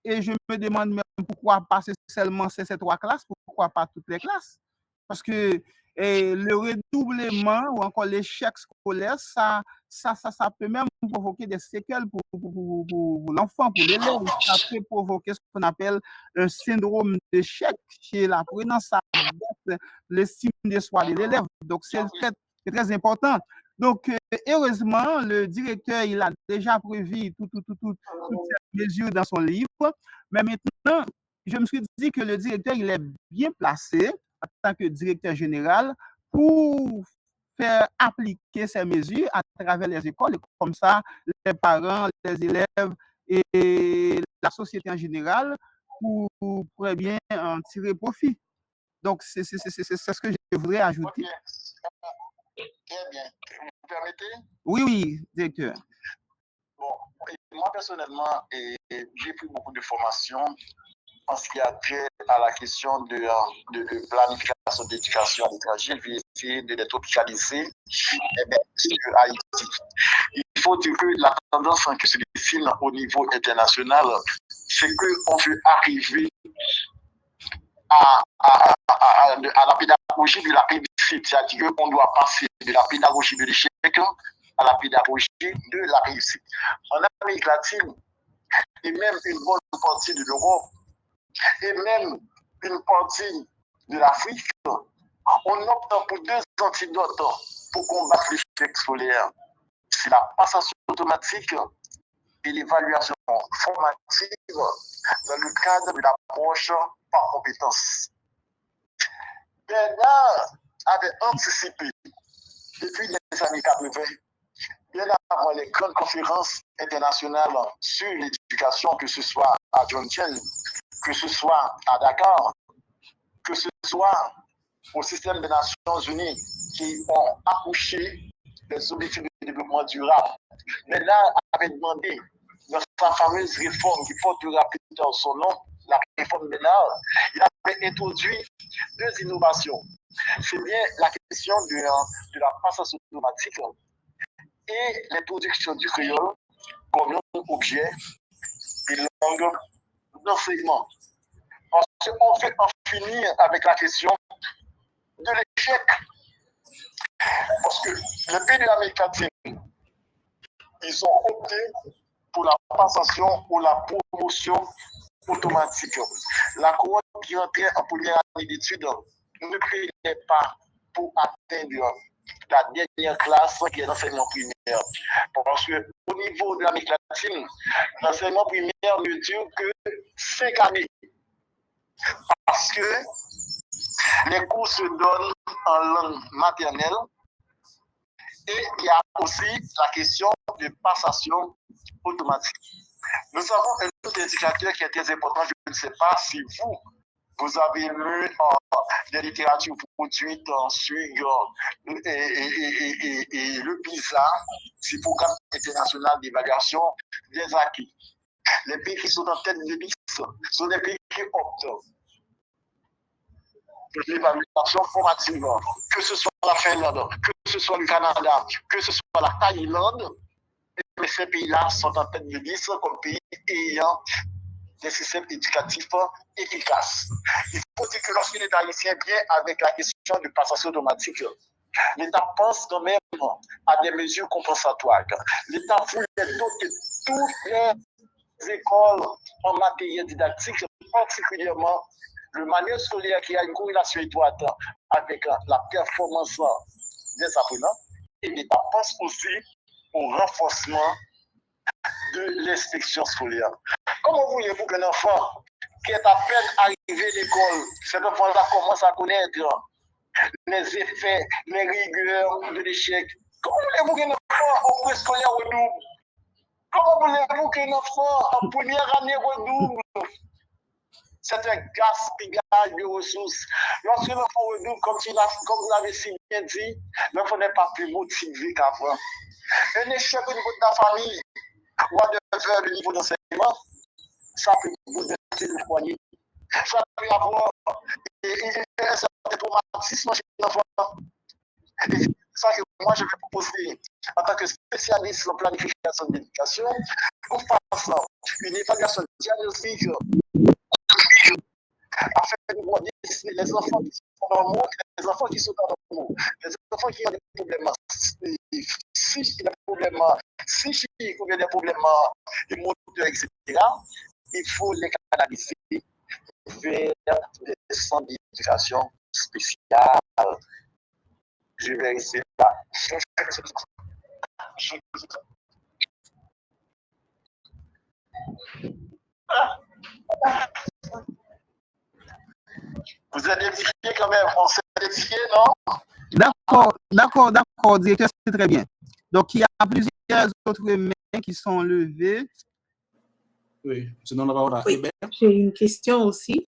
Et je me demande même pourquoi pas seulement ces 3 classes, pourquoi pas toutes les classes. Parce que le redoublement ou encore l'échec scolaire, ça peut même provoquer des séquelles pour l'enfant, pour l'élève. Ça peut provoquer ce qu'on appelle un syndrome d'échec chez l'apprenant, ça baisse l'estime de soi de l'élève. Donc, c'est très important. Donc, heureusement, le directeur, il a déjà prévu toutes ces mesures dans son livre. Mais maintenant, je me suis dit que le directeur, il est bien placé en tant que directeur général pour faire appliquer ces mesures à travers les écoles. Et comme ça, les parents, les élèves et la société en général pourraient bien en tirer profit. Donc, c'est ce que je voudrais ajouter. Okay. Très bien. Vous permettez? Oui, directeur. Bon, moi personnellement, j'ai pris beaucoup de formations en ce qui a trait à la question de planification d'éducation à l'étranger. Je vais essayer de les tropicaliser sur Haïti. Il faut dire que la tendance qui se dessine au niveau international, c'est qu'on veut arriver à la pédagogie de la réussite. C'est-à-dire qu'on doit passer de la pédagogie de l'échec à la pédagogie de la réussite. En Amérique latine, et même une bonne partie de l'Europe, et même une partie de l'Afrique, on opte pour 2 antidotes pour combattre l'échec scolaire. C'est la passation automatique et l'évaluation formative dans le cadre de l'approche par compétence. Bernard avait anticipé depuis les années 80, bien avant les grandes conférences internationales sur l'éducation, que ce soit à Jongchen, que ce soit à Dakar, que ce soit au système des Nations Unies qui ont accouché des objectifs de développement durable. Bernard avait demandé dans sa fameuse réforme qui portera plus tard son nom, la réforme Bernard, il avait introduit 2 innovations. C'est bien la question de la passation automatique et l'introduction du créole comme objet et langue d'enseignement. Parce qu'on veut en finir avec la question de l'échec. Parce que les pays de l'Amérique latine, ils ont opté pour la passation ou la promotion automatique. La cohorte qui entrait en première année d'études ne priait pas pour atteindre la dernière classe qui est l'enseignement primaire. Parce qu'au niveau de l'Amérique latine, l'enseignement primaire ne dure que 5 années. Parce que les cours se donnent en langue maternelle et il y a aussi la question de passation automatique. Nous avons un autre indicateur qui est très important. Je ne sais pas si vous avez lu des littératures produites sur le PISA, c'est le Programme international d'évaluation des acquis. Les pays qui sont en tête de liste sont des pays qui optent pour l'évaluation formative, que ce soit la Finlande, que ce soit le Canada, que ce soit la Thaïlande. Mais ces pays-là sont en tête de liste comme pays ayant des systèmes éducatifs efficaces. Il faut dire que lorsque l'État haïtien vient avec la question de passation automatique, l'État pense quand même à des mesures compensatoires. L'État voulait doter toutes les écoles en matériel didactique, particulièrement le manuel scolaire qui a une corrélation étroite avec la performance des apprenants. Et l'État pense aussi au renforcement de l'inspection scolaire. Comment voulez-vous qu'un enfant qui est à peine arrivé à l'école, cet enfant-là commence à connaître les effets, les rigueurs de l'échec? Comment voulez-vous qu'un enfant en préscolaire redouble? Comment voulez-vous qu'un enfant en première année redouble? C'est un gaspillage de ressources. Lorsque l'enfant redouble, comme vous l'avez si bien dit, l'enfant n'est pas plus motivé qu'avant. Un échec au niveau de la famille, ou à le niveau d'enseignement, ça peut bouleverser le foyer. Ça peut avoir un certain traumatisme chez l'enfant. Et ça que moi je vais proposer en tant que spécialiste en planification de l'éducation, qu'on fasse une évaluation diagnostique afin de voir les enfants qui sont normaux et les enfants qui sont anormaux, les enfants qui ont des problèmes psychiques, ou bien des problèmes moteurs, etc. Il faut les canaliser vers des centres d'éducation spéciale. Je vais essayer là. Vous êtes édifié quand même, on s'est édifié, non? D'accord, directeur, c'est très bien. Donc, il y a plusieurs autres mains qui sont levées. Oui, sinon on va Oui, j'ai une question aussi.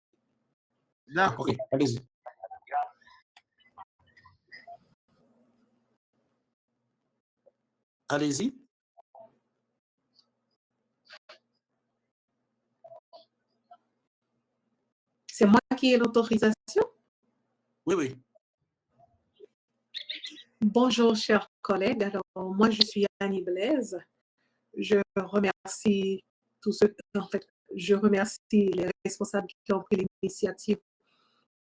D'accord. Ok, allez-y. Allez-y. C'est moi qui ai l'autorisation? Oui. Bonjour, chers collègues. Alors, moi, je suis Annie Blaise. Je remercie je remercie les responsables qui ont pris l'initiative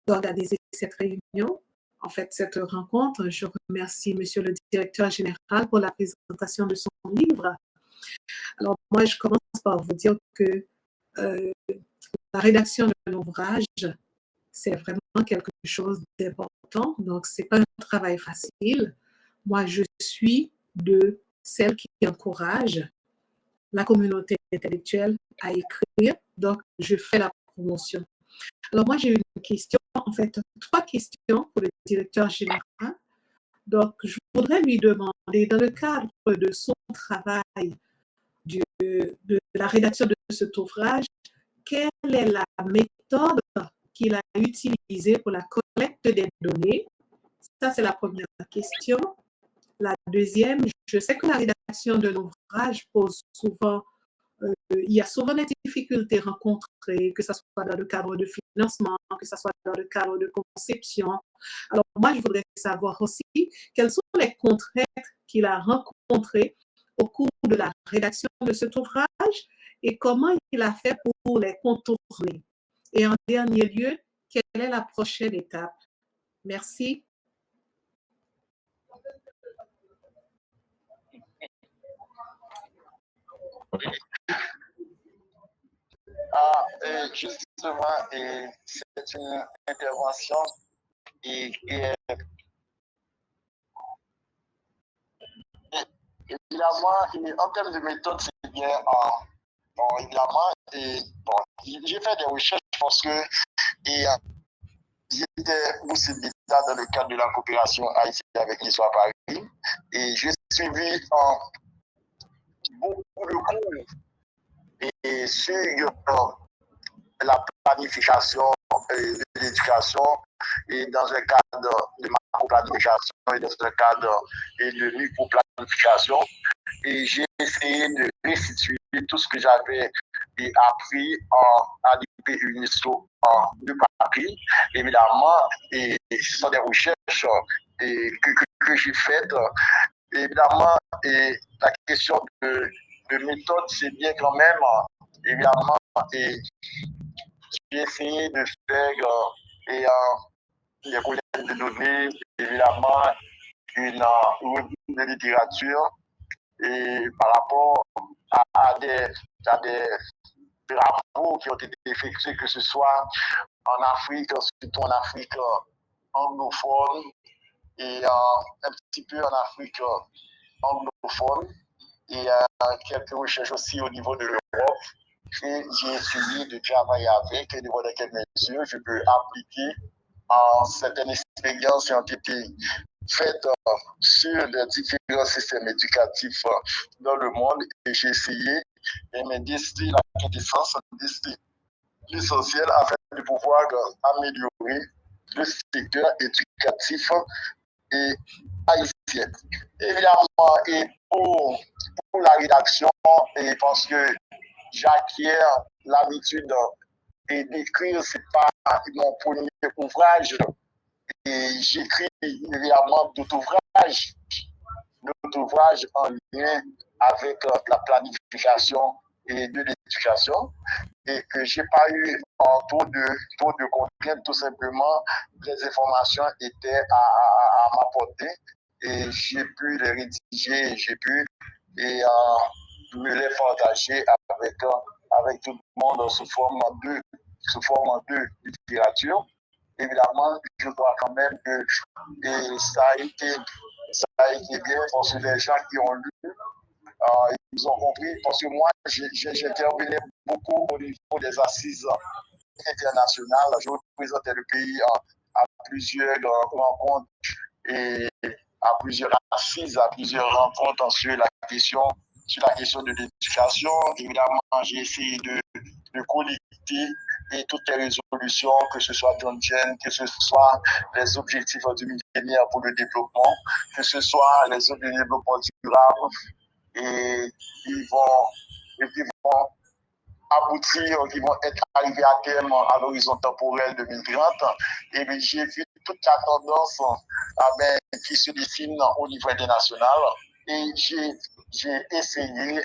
d'organiser cette réunion. En fait, cette rencontre, je remercie Monsieur le Directeur général pour la présentation de son livre. Alors, moi, je commence par vous dire que la rédaction de l'ouvrage, c'est vraiment quelque chose d'important. Donc, ce n'est pas un travail facile. Moi, je suis de celles qui encouragent la communauté intellectuelle à écrire. Donc, je fais la promotion. Alors, moi, j'ai une question, en fait, 3 questions pour le directeur général. Donc, je voudrais lui demander, dans le cadre de son travail, de la rédaction de cet ouvrage, quelle est la méthode qu'il a utilisée pour la collecte des données? Ça, c'est la première question. La deuxième, je sais que la rédaction de l'ouvrage pose souvent, il y a souvent des difficultés rencontrées, que ce soit dans le cadre de financement, que ce soit dans le cadre de conception. Alors, moi, je voudrais savoir aussi quelles sont les contraintes qu'il a rencontrées au cours de la rédaction de cet ouvrage et comment il a fait pour les contourner. Et en dernier lieu, quelle est la prochaine étape? Merci. Justement, c'est une intervention qui est évidemment, en termes de méthode, c'est bien, évidemment, j'ai fait des recherches parce que j'étais boursier d'État dans le cadre de la coopération haïtienne avec l'Histoire Paris et j'ai suivi beaucoup de cours et sur la planification de l'éducation et dans un cadre de macro-planification et dans un cadre de micro-planification. Et j'ai essayé de restituer tout ce que j'avais appris à l'IP UNESCO de Paris. Évidemment, et ce sont des recherches que j'ai faites. Évidemment, et la question de méthode, c'est bien quand même, évidemment, et j'ai essayé de faire des collectes de données, évidemment, une revue de littérature et par rapport à des travaux qui ont été effectués, que ce soit en Afrique, surtout en Afrique anglophone et un petit peu en Afrique anglophone et quelques recherches aussi au niveau de l'Europe. Et j'ai essayé de travailler avec et de voir dans quelle mesure je peux appliquer certaines expériences qui ont été faites sur les différents systèmes éducatifs dans le monde et j'ai essayé de me distiller la quintessence, l'essentiel afin de pouvoir améliorer le secteur éducatif et haïtien. Évidemment, et pour la rédaction, et parce que j'acquiers l'habitude d'écrire, c'est pas mon premier ouvrage, et j'écris évidemment d'autres ouvrages en lien avec la planification et de l'éducation, et que j'ai pas eu trop de contraintes, tout simplement, les informations étaient à m'apporter, et j'ai pu les rédiger, j'ai pu et me les partager avec tout le monde sous forme de littérature. Évidemment, je crois quand même que ça a été bien parce que les gens qui ont lu, ils ont compris. Parce que moi, j'intervenais beaucoup au niveau des assises internationales. Je représentais le pays à plusieurs rencontres et à plusieurs assises, à plusieurs rencontres sur la question de l'éducation. Évidemment, j'ai essayé de collecter et toutes les résolutions, que ce soit John Jen, que ce soit les objectifs du millénaire pour le développement, que ce soit les objectifs de développement durable, et ils vont aboutir, qui vont être arrivés à terme à l'horizon temporel 2030. Et bien, j'ai vu toute la tendance qui se dessine au niveau international, et j'ai essayé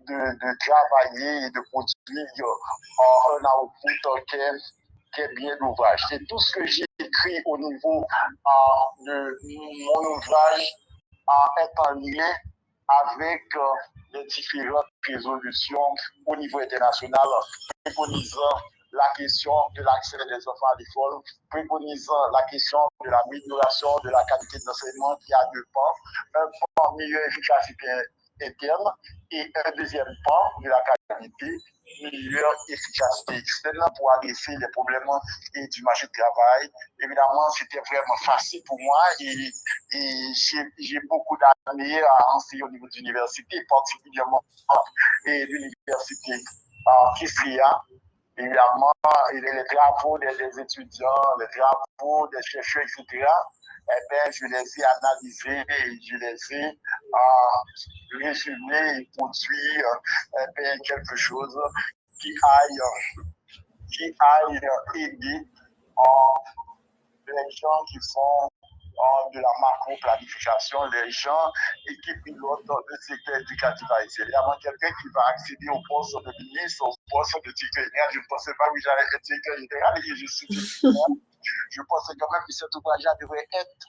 de travailler et de produire un output qui est bien l'ouvrage. C'est tout ce que j'ai écrit au niveau de mon ouvrage est en lien avec les différentes résolutions au niveau international, préconisant la question de l'accès des enfants à l'école, préconisant la question de l'amélioration de la qualité d'enseignement qui a deux pans, un pan meilleure efficacité interne et un deuxième pan de la qualité meilleure efficacité externe pour adresser les problèmes du marché du travail. Évidemment, c'était vraiment facile pour moi, et j'ai beaucoup d'années à enseigner au niveau de l'université, particulièrement l'université Kistria. Évidemment, les travaux des étudiants, les travaux des chercheurs, etc., je les ai analysés et je les ai résumés et produits quelque chose qui aille aider les gens qui font de la macro-planification, les gens et qui pilotent le secteur éducatif haïtien. Il y a quelqu'un qui va accéder au poste de ministre, au poste de directeur général. Je ne pensais pas que j'allais être directeur général et que je suis directeur général. Je pensais quand même que cet ouvrage-là devrait être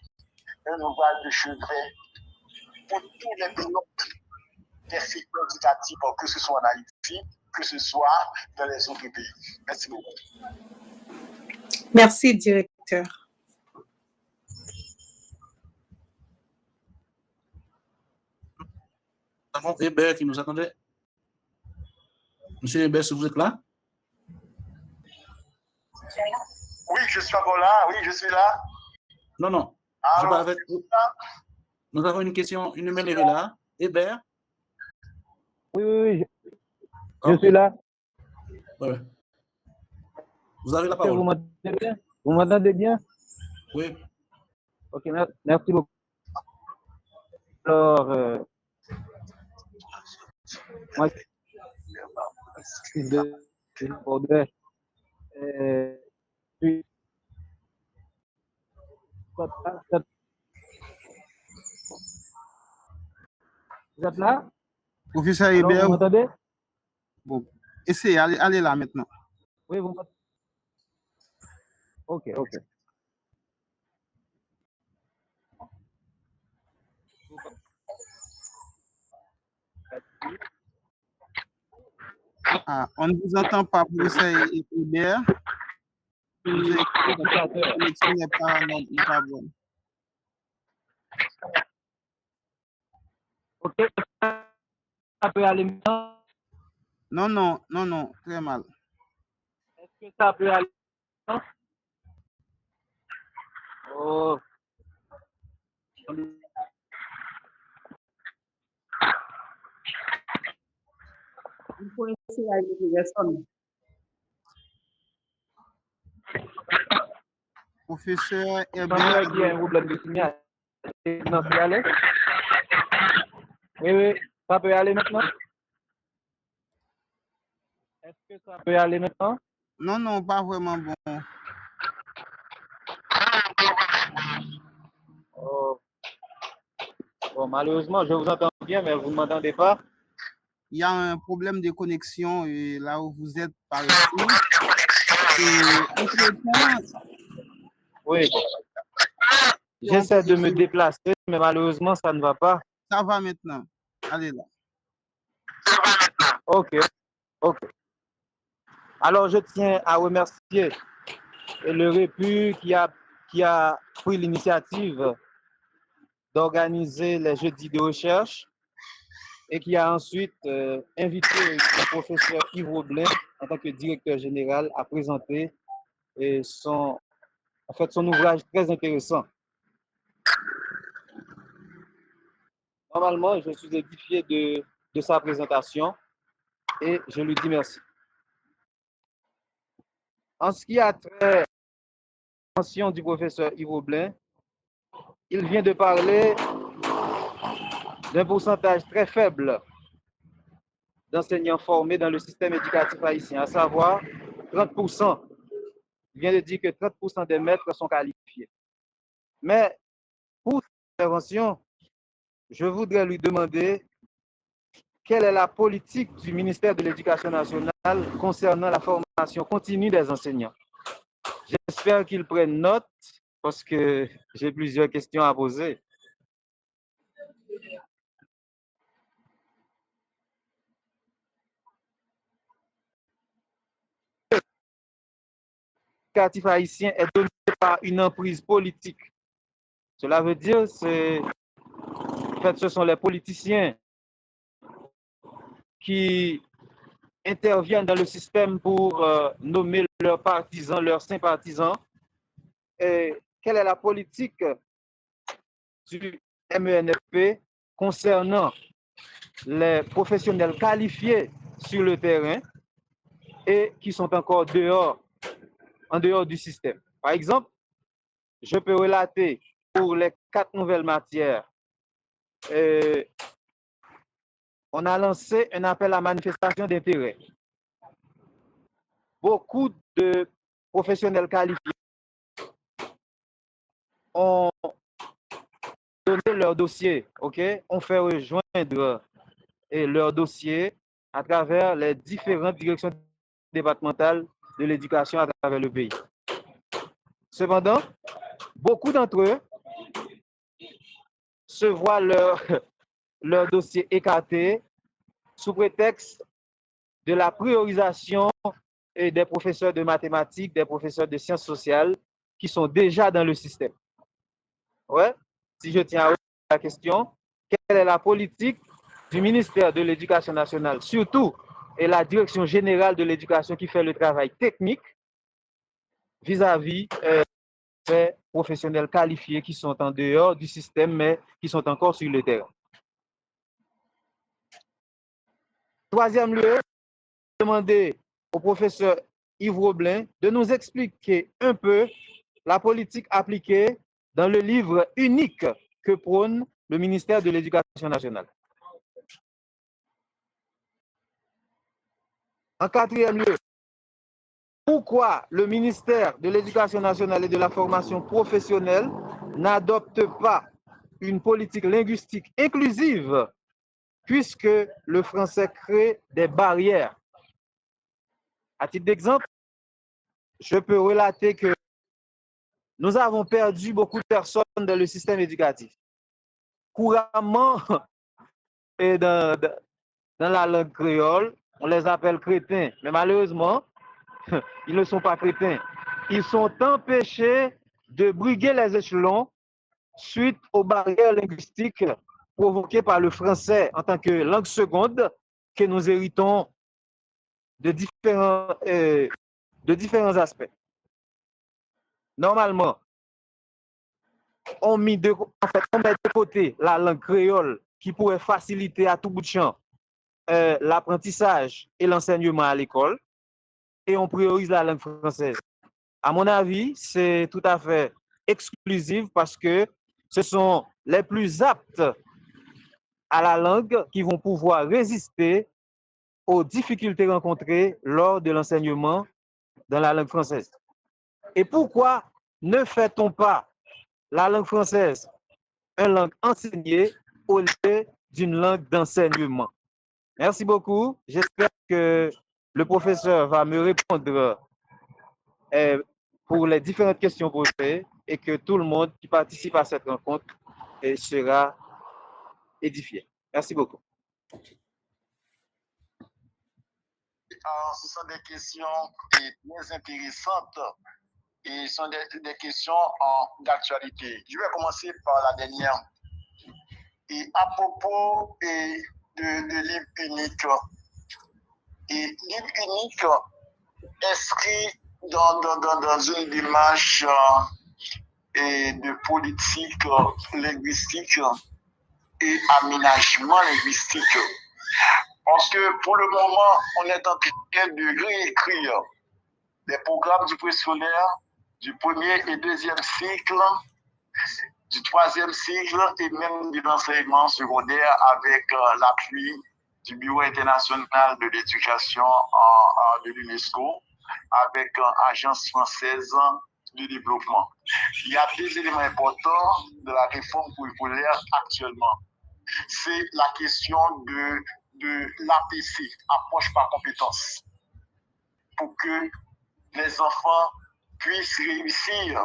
un ouvrage de chevet pour tous les pilotes des secteurs éducatifs, que ce soit en Haïti, que ce soit dans les autres pays. Merci beaucoup. Merci, directeur. Nous avons Hébert qui nous attendait. Monsieur Hébert, si vous êtes là? Oui, je suis encore là. Oui, je suis là. Non. Alors, avec... Nous avons une question, une mail est là. Hébert? Oui. Je suis là. Ouais. Vous avez la parole. Vous m'entendez bien? Vous m'entendez bien? Oui. Ok, merci beaucoup. Alors, moi, je suis de Bordeaux. Vous êtes là? Professeur Hébert, vous m'entendez? Bon, essayez, allez là maintenant. Oui, vous m'entendez? Ok. On ne vous entend pas, professeur Hébert. La connexion n'est pas bonne. Ok, ça peut aller maintenant? Non, très mal. Est-ce que ça peut aller maintenant? Oh. Il faut essayer avec les personnes. Professeur Sans Herbert, qu'il y ait un problème de signal. Non, c'est aller? Oui, oui. Ça peut aller maintenant? Est-ce que ça peut aller maintenant? non, non, pas vraiment bon. Oh. Bon, malheureusement, je vous entends bien, mais vous ne m'entendez pas. Il y a un problème de connexion là où vous êtes, par ici. Et entre-temps, Oui. J'essaie de me déplacer, mais malheureusement, ça ne va pas. ça va maintenant. Allez là. OK. OK. Alors, je tiens à remercier le REPU qui a pris l'initiative d'organiser les jeudis de recherche et qui a ensuite invité le professeur Yves Roblin en tant que directeur général à présenter son ouvrage très intéressant. Normalement, je suis édifié de sa présentation et je lui dis merci. En ce qui a trait à l'attention du professeur Yves Roblin, il vient de parler d'un pourcentage très faible d'enseignants formés dans le système éducatif haïtien, à savoir 30%. Il vient de dire que 30% des maîtres sont qualifiés. Mais pour cette intervention, je voudrais lui demander quelle est la politique du ministère de l'Éducation nationale concernant la formation continue des enseignants. J'espère qu'il prenne note parce que j'ai plusieurs questions à poser. L'éducatif haïtien est dominé par une emprise politique. Cela veut dire que ce sont les politiciens qui interviennent dans le système pour nommer leurs partisans, leurs sympathisants. Et quelle est la politique du MENFP concernant les professionnels qualifiés sur le terrain et qui sont encore en dehors du système? Par exemple, je peux relater pour les 4 nouvelles matières, on a lancé un appel à manifestation d'intérêt. Beaucoup de professionnels qualifiés ont donné leur dossier, ont fait rejoindre leur dossier à travers les différentes directions départementales de l'éducation à travers le pays. Cependant, beaucoup d'entre eux se voient leur dossier écarté sous prétexte de la priorisation des professeurs de mathématiques, des professeurs de sciences sociales qui sont déjà dans le système. Ouais. Si je tiens à la question, quelle est la politique du ministère de l'Éducation nationale, surtout et la direction générale de l'éducation qui fait le travail technique vis-à-vis des professionnels qualifiés qui sont en dehors du système mais qui sont encore sur le terrain? Troisième lieu, demander au professeur Yves Roblin de nous expliquer un peu la politique appliquée dans le livre unique que prône le ministère de l'Éducation nationale. En quatrième lieu, pourquoi le ministère de l'Éducation nationale et de la formation professionnelle n'adopte pas une politique linguistique inclusive puisque le français crée des barrières? À titre d'exemple, je peux relater que nous avons perdu beaucoup de personnes dans le système éducatif. Couramment, et dans la langue créole, on les appelle crétins, mais malheureusement, ils ne sont pas crétins. Ils sont empêchés de briguer les échelons suite aux barrières linguistiques provoquées par le français en tant que langue seconde que nous héritons de différents aspects. Normalement, on met de côté la langue créole qui pourrait faciliter à tout bout de champ l'apprentissage et l'enseignement à l'école, et on priorise la langue française. À mon avis, c'est tout à fait exclusif parce que ce sont les plus aptes à la langue qui vont pouvoir résister aux difficultés rencontrées lors de l'enseignement dans la langue française. Et pourquoi ne fait-on pas la langue française une langue enseignée au lieu d'une langue d'enseignement? Merci beaucoup. J'espère que le professeur va me répondre pour les différentes questions posées et que tout le monde qui participe à cette rencontre sera édifié. Merci beaucoup. Ce sont des questions très intéressantes et ce sont des questions d'actualité. Je vais commencer par la dernière. Et à propos de livre unique, et livre unique inscrit dans une démarche de politique linguistique et aménagement linguistique. Parce que pour le moment, on est en train de réécrire les programmes du préscolaire, du premier et deuxième cycle, du troisième cycle et même de l'enseignement secondaire avec l'appui du Bureau international de l'éducation de l'UNESCO, avec l'Agence française de développement. Il y a deux éléments importants de la réforme curriculaire actuellement. C'est la question de l'APC, approche par compétence, pour que les enfants puissent réussir,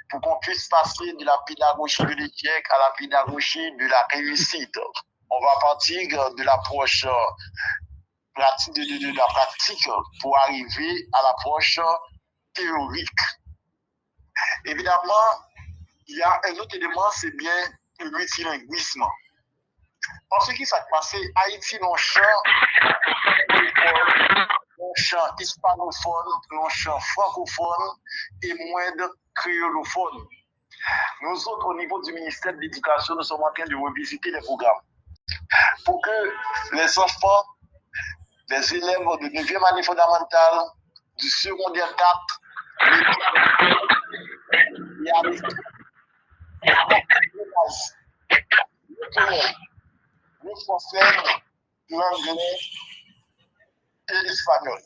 pour qu'on puisse passer de la pédagogie de l'échec à la pédagogie de la réussite. On va partir de l'approche pratique, de la pratique pour arriver à l'approche théorique. Évidemment, il y a un autre élément, c'est bien le multilinguisme. Parce que qui s'est passé, Haïti, non chant hispanophone, non chant francophone et moins de créolophone. Nous autres, au niveau du ministère de l'Éducation, nous sommes en train de revisiter les programmes pour que les enfants, les élèves de 9e année fondamentale, du secondaire 4, le français, l'anglais et l'espagnol.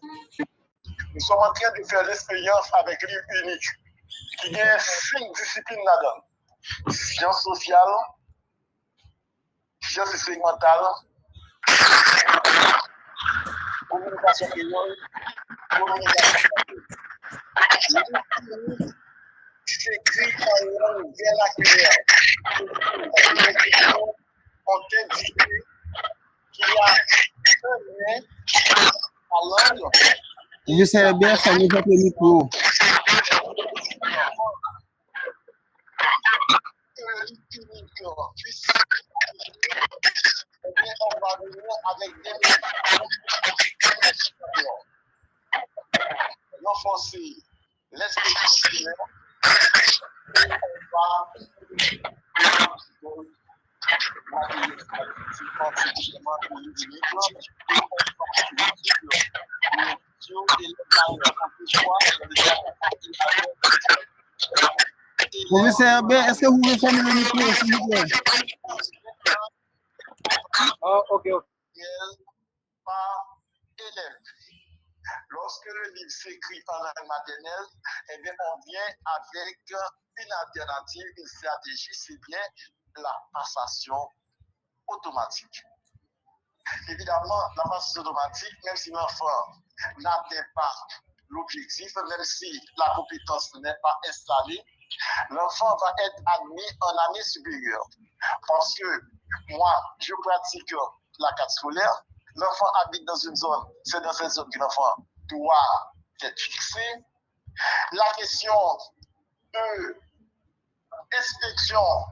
Nous sommes en train de faire l'expérience avec livre unique, qui a 5 disciplines là-dedans. Sciences sociales, sciences expérimentales, communication créole, communication. C'est écrit en langue vernaculaire. On t'indique qu'il y a un lien à langue. Je sais bien, ça nous fait le micro. On va venir avec des renforcer l'esprit, Professeur B, est-ce que vous pouvez fermer le micro, s'il vous plaît? Oh, ok. Par élève. Lorsque le livre s'écrit en langue maternelle, eh bien, on vient avec une alternative, une stratégie, c'est bien la passation automatique. Évidemment, la passation automatique, même si l'enfant n'atteint pas l'objectif, même si la compétence n'est pas installée, l'enfant va être admis en année supérieure. Parce que moi, je pratique la carte scolaire, l'enfant habite dans une zone, c'est dans cette zone que l'enfant doit être fixé. La question de inspection,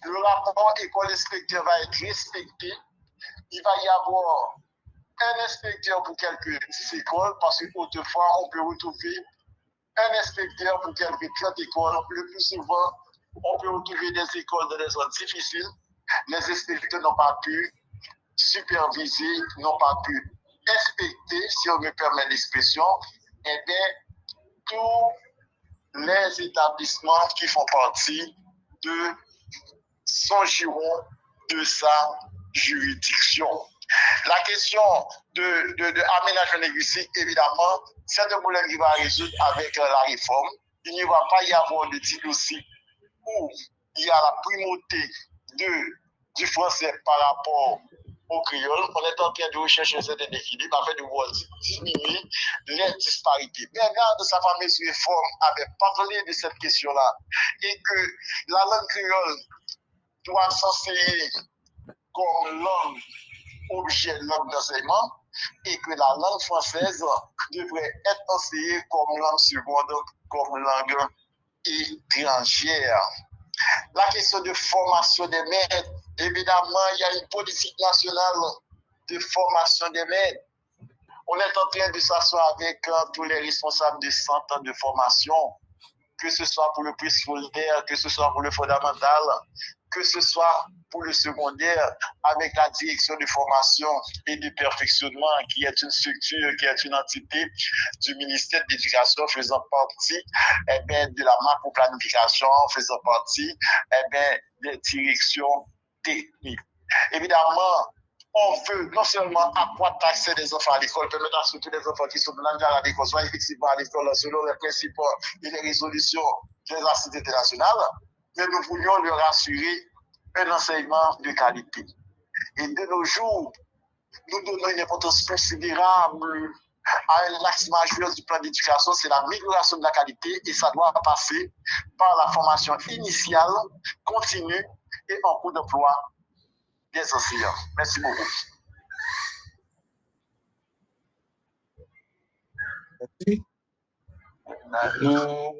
le rapport école-inspecteur va être respecté. Il va y avoir un inspecteur pour quelques 10 écoles, parce qu'autrefois, on peut retrouver un inspecteur pour quelques 30 écoles. Le plus souvent, on peut retrouver des écoles dans des zones difficiles. Les inspecteurs n'ont pas pu superviser, n'ont pas pu inspecter, si on me permet l'expression, eh bien, tous les établissements qui font partie de son giron, de sa juridiction. La question de aménagement linguistique, évidemment, c'est un problème qui va résoudre avec la réforme. Il ne va pas y avoir de diagnostic où il y a la primauté du français par rapport au créole. On est en train de rechercher un certain équilibre afin de pouvoir diminuer les disparités. Mais regarde, sa fameuse réforme avait parlé de cette question-là et que la langue créole doit s'enseigner comme langue objet langue d'enseignement et que la langue française devrait être enseignée comme langue seconde, comme langue étrangère. La question de formation des maîtres, évidemment, il y a une politique nationale de formation des maîtres. On est en train de s'asseoir avec tous les responsables de centres de formation, que ce soit pour le préscolaire, que ce soit pour le fondamental, que ce soit pour le secondaire, avec la direction de formation et de perfectionnement, qui est une structure, qui est une entité du ministère de l'Éducation faisant partie de la macro-planification, faisant partie des directions techniques. Évidemment, on veut non seulement accroître l'accès des enfants à l'école, permettre à surtout les enfants qui sont à l'école, soit effectivement à l'école selon les principes et les résolutions des assises internationales, mais nous voulions leur assurer un enseignement de qualité. Et de nos jours, nous donnons une importance considérable à un axe majeur du plan d'éducation, c'est l'amélioration de la qualité et ça doit passer par la formation initiale, continue et en cours d'emploi des enseignants. Merci beaucoup. Merci. Maintenant,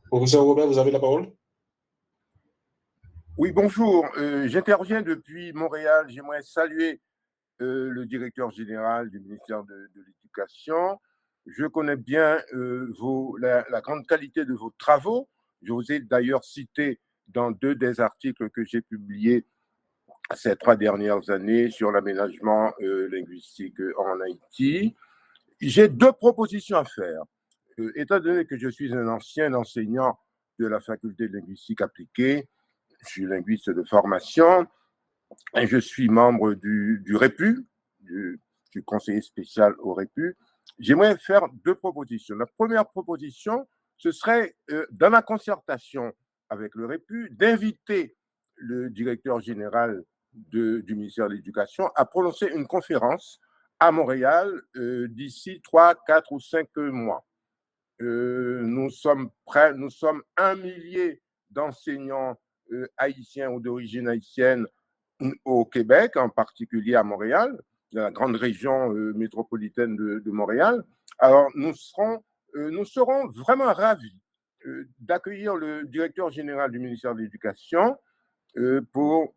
professeur Robert, vous avez la parole. Oui, bonjour. J'interviens depuis Montréal. J'aimerais saluer le directeur général du ministère de l'Éducation. Je connais bien la grande qualité de vos travaux. Je vous ai d'ailleurs cité dans 2 des articles que j'ai publiés ces 3 dernières années sur l'aménagement linguistique en Haïti. J'ai 2 propositions à faire. Étant donné que je suis un ancien enseignant de la faculté de linguistique appliquée, je suis linguiste de formation et je suis membre du REPU, du conseiller spécial au REPU. J'aimerais faire 2 propositions. La première proposition, ce serait, dans la concertation avec le REPU, d'inviter le directeur général du ministère de l'Éducation à prononcer une conférence à Montréal d'ici 3, 4 ou 5 mois. Nous sommes 1 millier d'enseignants haïtiens ou d'origine haïtienne au Québec, en particulier à Montréal, dans la grande région métropolitaine de Montréal. Alors, nous serons vraiment ravis d'accueillir le directeur général du ministère de l'Éducation pour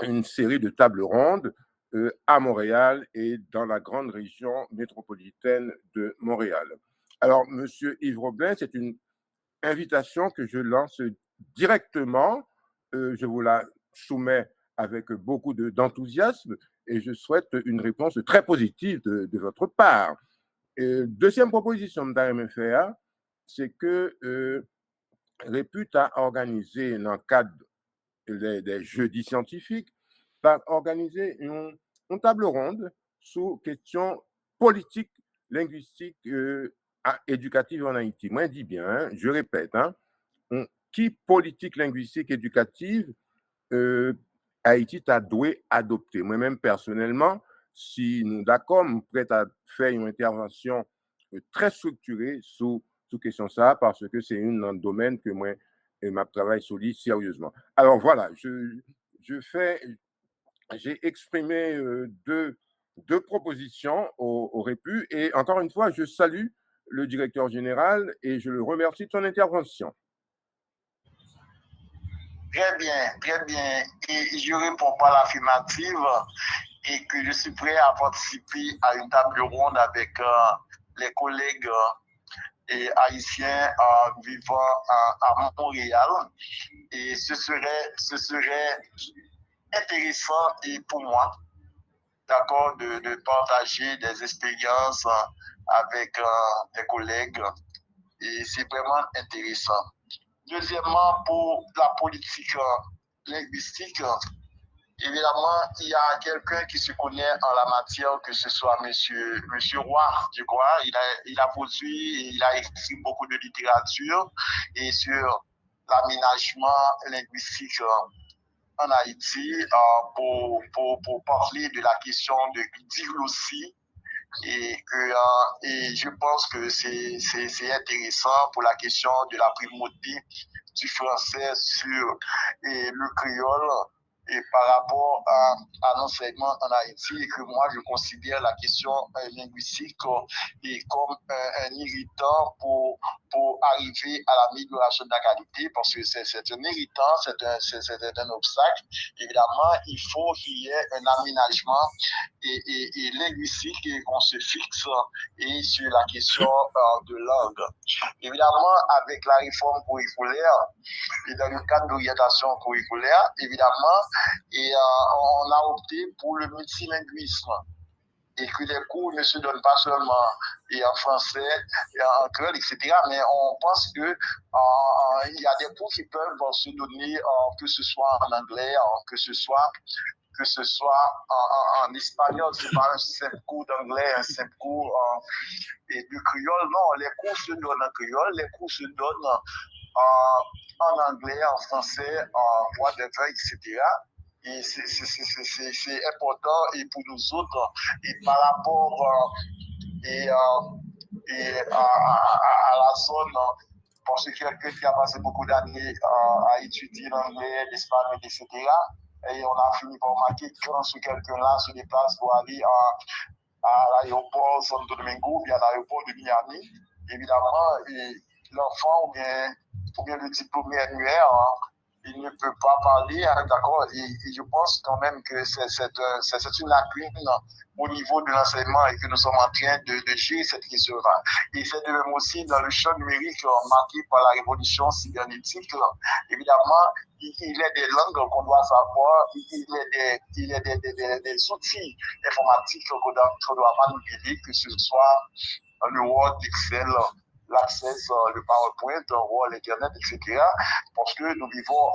une série de tables rondes à Montréal et dans la grande région métropolitaine de Montréal. Alors, Monsieur Yves Roblin, c'est une invitation que je lance directement. Je vous la soumets avec beaucoup d'enthousiasme et je souhaite une réponse très positive de votre part. Deuxième proposition, Mme MFA, c'est que Répute a organisé, dans le cadre des jeudis scientifiques, va organiser une table ronde sous question politique linguistique éducative en Haïti. Moi, je dis bien, hein, je répète, hein, qui politique linguistique éducative Haïti t'a doué adopter. Moi-même, personnellement, si nous d'accord, nous prêts à faire une intervention très structurée sous question ça, parce que c'est un domaine que moi, ma travail solide sérieusement. Alors voilà, j'ai exprimé deux propositions au REPU et encore une fois, je salue le directeur général et je le remercie de son intervention. Très bien, très bien. Et je réponds par l'affirmative et que je suis prêt à participer à une table ronde avec les collègues haïtiens vivant à Montréal. Et ce serait intéressant et pour moi, d'accord, de partager des expériences avec des collègues Et c'est vraiment intéressant. Deuxièmement, pour la politique linguistique, évidemment, il y a quelqu'un qui se connaît en la matière, que ce soit monsieur Roy, je crois. Il a produit, il a écrit beaucoup de littérature et sur l'aménagement linguistique en Haïti pour parler de la question de diglossie. Et je pense que c'est intéressant pour la question de la primauté du français sur le créole et par rapport à l'enseignement en Haïti, et que moi je considère la question linguistique comme un irritant pour arriver à l'amélioration de la qualité, parce que c'est un irritant, c'est un obstacle. Évidemment, il faut qu'il y ait un aménagement et linguistique et qu'on se fixe et sur la question de langue. Évidemment, avec la réforme curriculaire et dans le cadre d'orientation curriculaire, évidemment, et on a opté pour le multilinguisme et que les cours ne se donnent pas seulement et en français, et en créole, etc. Mais on pense que il y a des cours qui peuvent se donner, que ce soit en anglais, que ce soit en espagnol. C'est pas un simple cours d'anglais, un simple cours et de créole. Non, les cours se donnent en créole, les cours se donnent en anglais, en français, en whatever, etc. Et c'est important et pour nous autres, et par rapport à la zone, parce que quelqu'un qui a passé beaucoup d'années à étudier l'anglais, l'espagnol, etc. Et on a fini par remarquer que quand ce quelqu'un-là se déplace pour aller à l'aéroport Santo Domingo, bien à l'aéroport de Miami, évidemment, l'enfant ou bien le diplômé annuaire, il ne peut pas parler, d'accord, et je pense quand même que c'est une lacune au niveau de l'enseignement et que nous sommes en train de gérer cette question-là. Et c'est de même aussi dans le champ numérique marqué par la révolution cybernétique. Évidemment, il y a des langues qu'on doit savoir, il y a des outils informatiques qu'on doit manipuler, que ce soit le Word, l'Excel, l'Access, le PowerPoint, Word, l'Internet, etc. Parce que nous vivons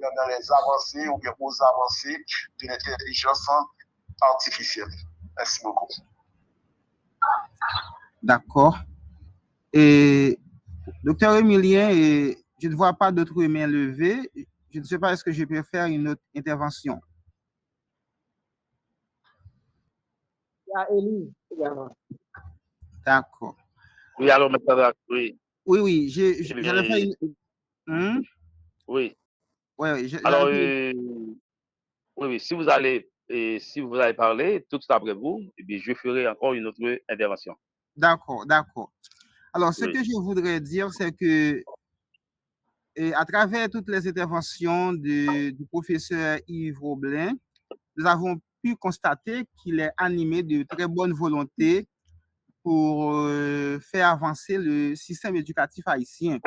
dans les avancées ou bien aux avancées de l'intelligence artificielle. Merci beaucoup. D'accord. Et docteur Emilien, je ne vois pas d'autres mains levées. Je ne sais pas, est-ce que je peux faire une autre intervention? Il y a Élise également. D'accord. Oui, alors, maintenant, oui. Oui, j'allais faire une... Oui. Oui, alors, oui, si vous allez parler tout après vous, eh bien, je ferai encore une autre intervention. D'accord. Alors, ce que je voudrais dire, c'est que à travers toutes les interventions du professeur Yves Roblin, nous avons pu constater qu'il est animé de très bonne volonté pour faire avancer le système éducatif haïtien.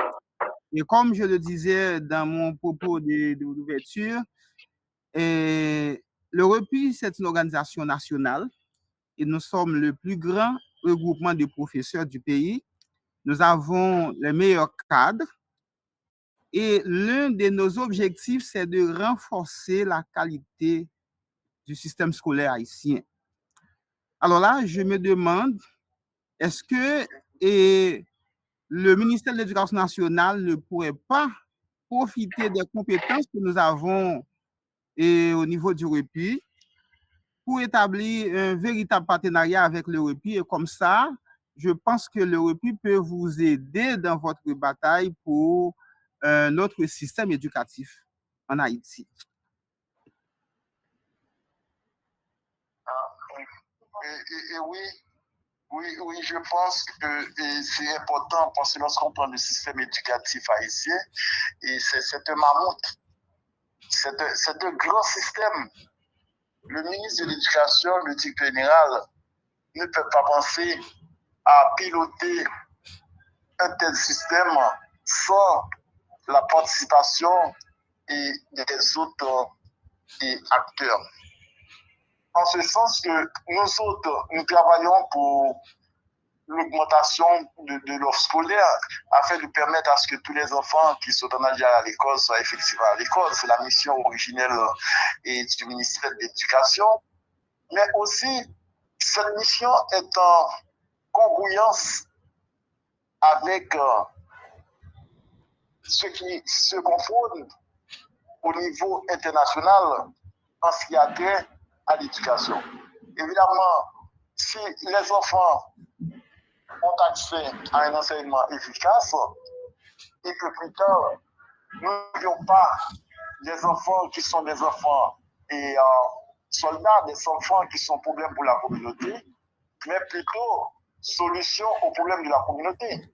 Et comme je le disais dans mon propos d'ouverture, le REPI, c'est une organisation nationale et nous sommes le plus grand regroupement de professeurs du pays. Nous avons les meilleurs cadres et l'un de nos objectifs, c'est de renforcer la qualité du système scolaire haïtien. Alors là, je me demande, est-ce que le ministère de l'Éducation nationale ne pourrait pas profiter des compétences que nous avons au niveau du REPI pour établir un véritable partenariat avec le REPI, et comme ça, je pense que le REPI peut vous aider dans votre bataille pour notre système éducatif en Haïti. Oui, je pense que c'est important parce que lorsqu'on prend le système éducatif haïtien, et c'est un mammouth, c'est un grand système. Le ministre de l'Éducation, le directeur général, ne peut pas penser à piloter un tel système sans la participation des autres acteurs. En ce sens que nous autres, nous travaillons pour l'augmentation de l'offre scolaire afin de permettre à ce que tous les enfants qui sont en âge à l'école soient effectivement à l'école. C'est la mission originelle du ministère de l'Éducation. Mais aussi, cette mission est en congruence avec ce qui se confondent au niveau international en ce qui a trait à l'éducation. Évidemment, si les enfants ont accès à un enseignement efficace et que plus tard, nous n'ayons pas des enfants qui sont des enfants et soldats, des enfants qui sont problèmes pour la communauté, mais plutôt solution aux problèmes de la communauté.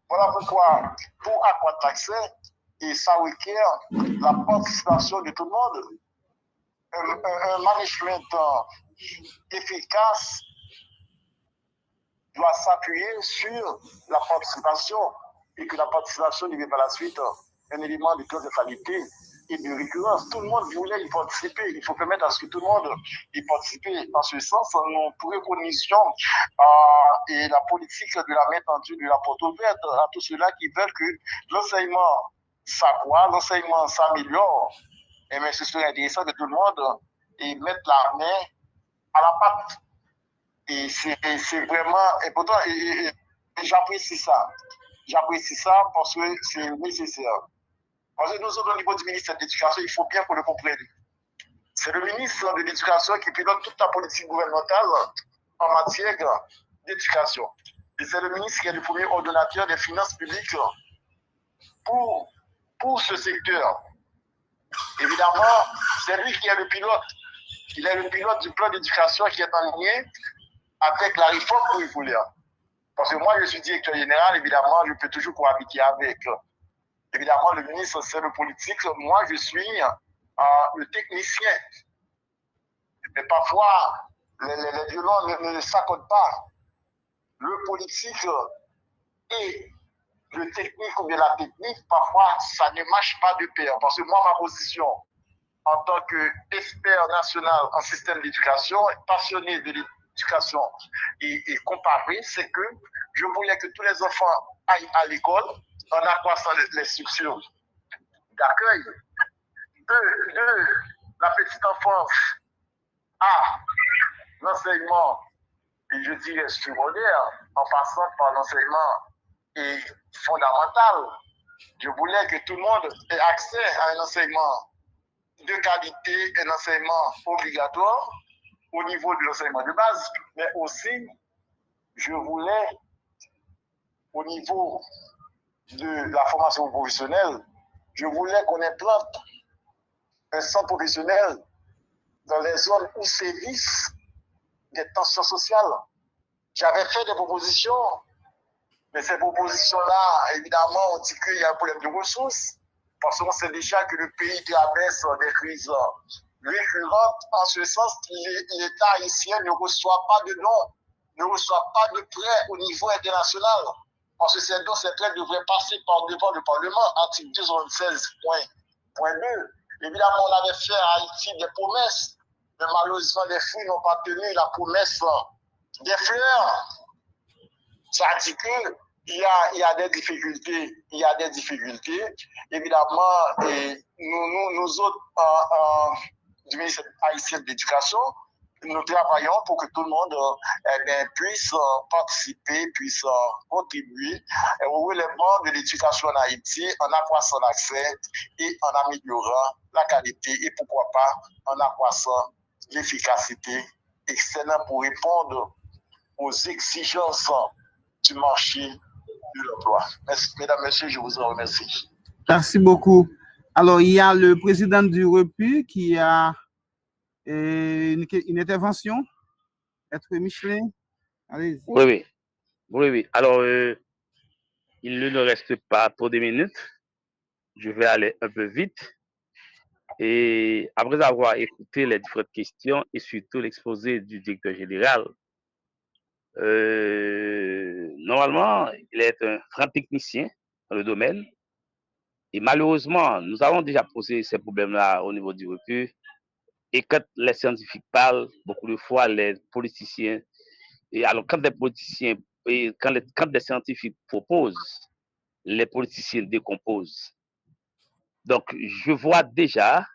Voilà pourquoi, pour accroître l'accès, et ça requiert la participation de tout le monde, un management efficace doit s'appuyer sur la participation et que la participation devient par la suite un élément de causalité et de récurrence. Tout le monde voulait y participer. Il faut permettre à ce que tout le monde y participe. En ce sens, nous préconisons et la politique de la main tendue, de la porte ouverte à tous ceux-là qui veulent que l'enseignement s'accroît, l'enseignement s'améliore. Et mais ce serait intéressant que tout le monde y mette la main à la pâte. Et c'est vraiment important. Et j'apprécie ça. J'apprécie ça parce que c'est nécessaire. Parce que nous autres, au niveau du ministère de l'Éducation, il faut bien qu'on le comprenne. C'est le ministre de l'Éducation qui pilote toute la politique gouvernementale en matière d'éducation. Et c'est le ministre qui est le premier ordonnateur des finances publiques pour ce secteur. Évidemment, c'est lui qui est le pilote. Il est le pilote du plan d'éducation qui est en lien avec la réforme curriculaire. Parce que moi, je suis directeur général, évidemment, je peux toujours cohabiter avec. Évidemment, le ministre, c'est le politique. Moi, je suis le technicien. Mais parfois, les violons ne s'accordent pas. Le politique et le technique ou bien la technique, parfois, ça ne marche pas de pair. Parce que moi, ma position, en tant qu'expert national en système d'éducation, passionné de l'éducation et comparé, c'est que je voulais que tous les enfants aillent à l'école en accroissant les structures d'accueil de la petite enfance à l'enseignement, et je dirais secondaire, en passant par l'enseignement fondamental. Je voulais que tout le monde ait accès à un enseignement de qualité, un enseignement obligatoire au niveau de l'enseignement de base, mais aussi, je voulais, au niveau de la formation professionnelle, je voulais qu'on implante un centre professionnel dans les zones où sévissent des tensions sociales. J'avais fait des propositions, mais ces propositions-là, évidemment, on dit qu'il y a un problème de ressources, parce qu'on sait déjà que le pays traverse des crises récurrentes. En ce sens, l'État haïtien ne reçoit pas de dons, ne reçoit pas de prêts au niveau international. Parce que ces dons, ces prêts devraient passer par devant le Parlement, article 276.2. Évidemment, on avait fait à Haïti des promesses, mais malheureusement, les fruits n'ont pas tenu la promesse des fleurs. Ça dit qu'il y a des difficultés. Il y a des difficultés. Évidemment, et nous autres, du ministère haïtien de l'Éducation, nous travaillons pour que tout le monde puisse participer, puisse contribuer au relèvement de l'éducation en Haïti en accroissant l'accès et en améliorant la qualité et pourquoi pas en accroissant l'efficacité externe pour répondre aux exigences du marché de l'emploi. Mesdames, Messieurs, je vous en remercie. Merci beaucoup. Alors, il y a le président du REPU qui a une intervention. Maître Michelin, allez-y. Oui. Alors, il ne nous reste pas trop de minutes. Je vais aller un peu vite. Et après avoir écouté les différentes questions et surtout l'exposé du directeur général, normalement, il est un grand technicien dans le domaine. Et malheureusement, nous avons déjà posé ces problèmes-là au niveau du REPU. Et quand les scientifiques parlent, beaucoup de fois, les politiciens, et alors quand les politiciens quand des scientifiques proposent, les politiciens décomposent. Donc, je vois déjà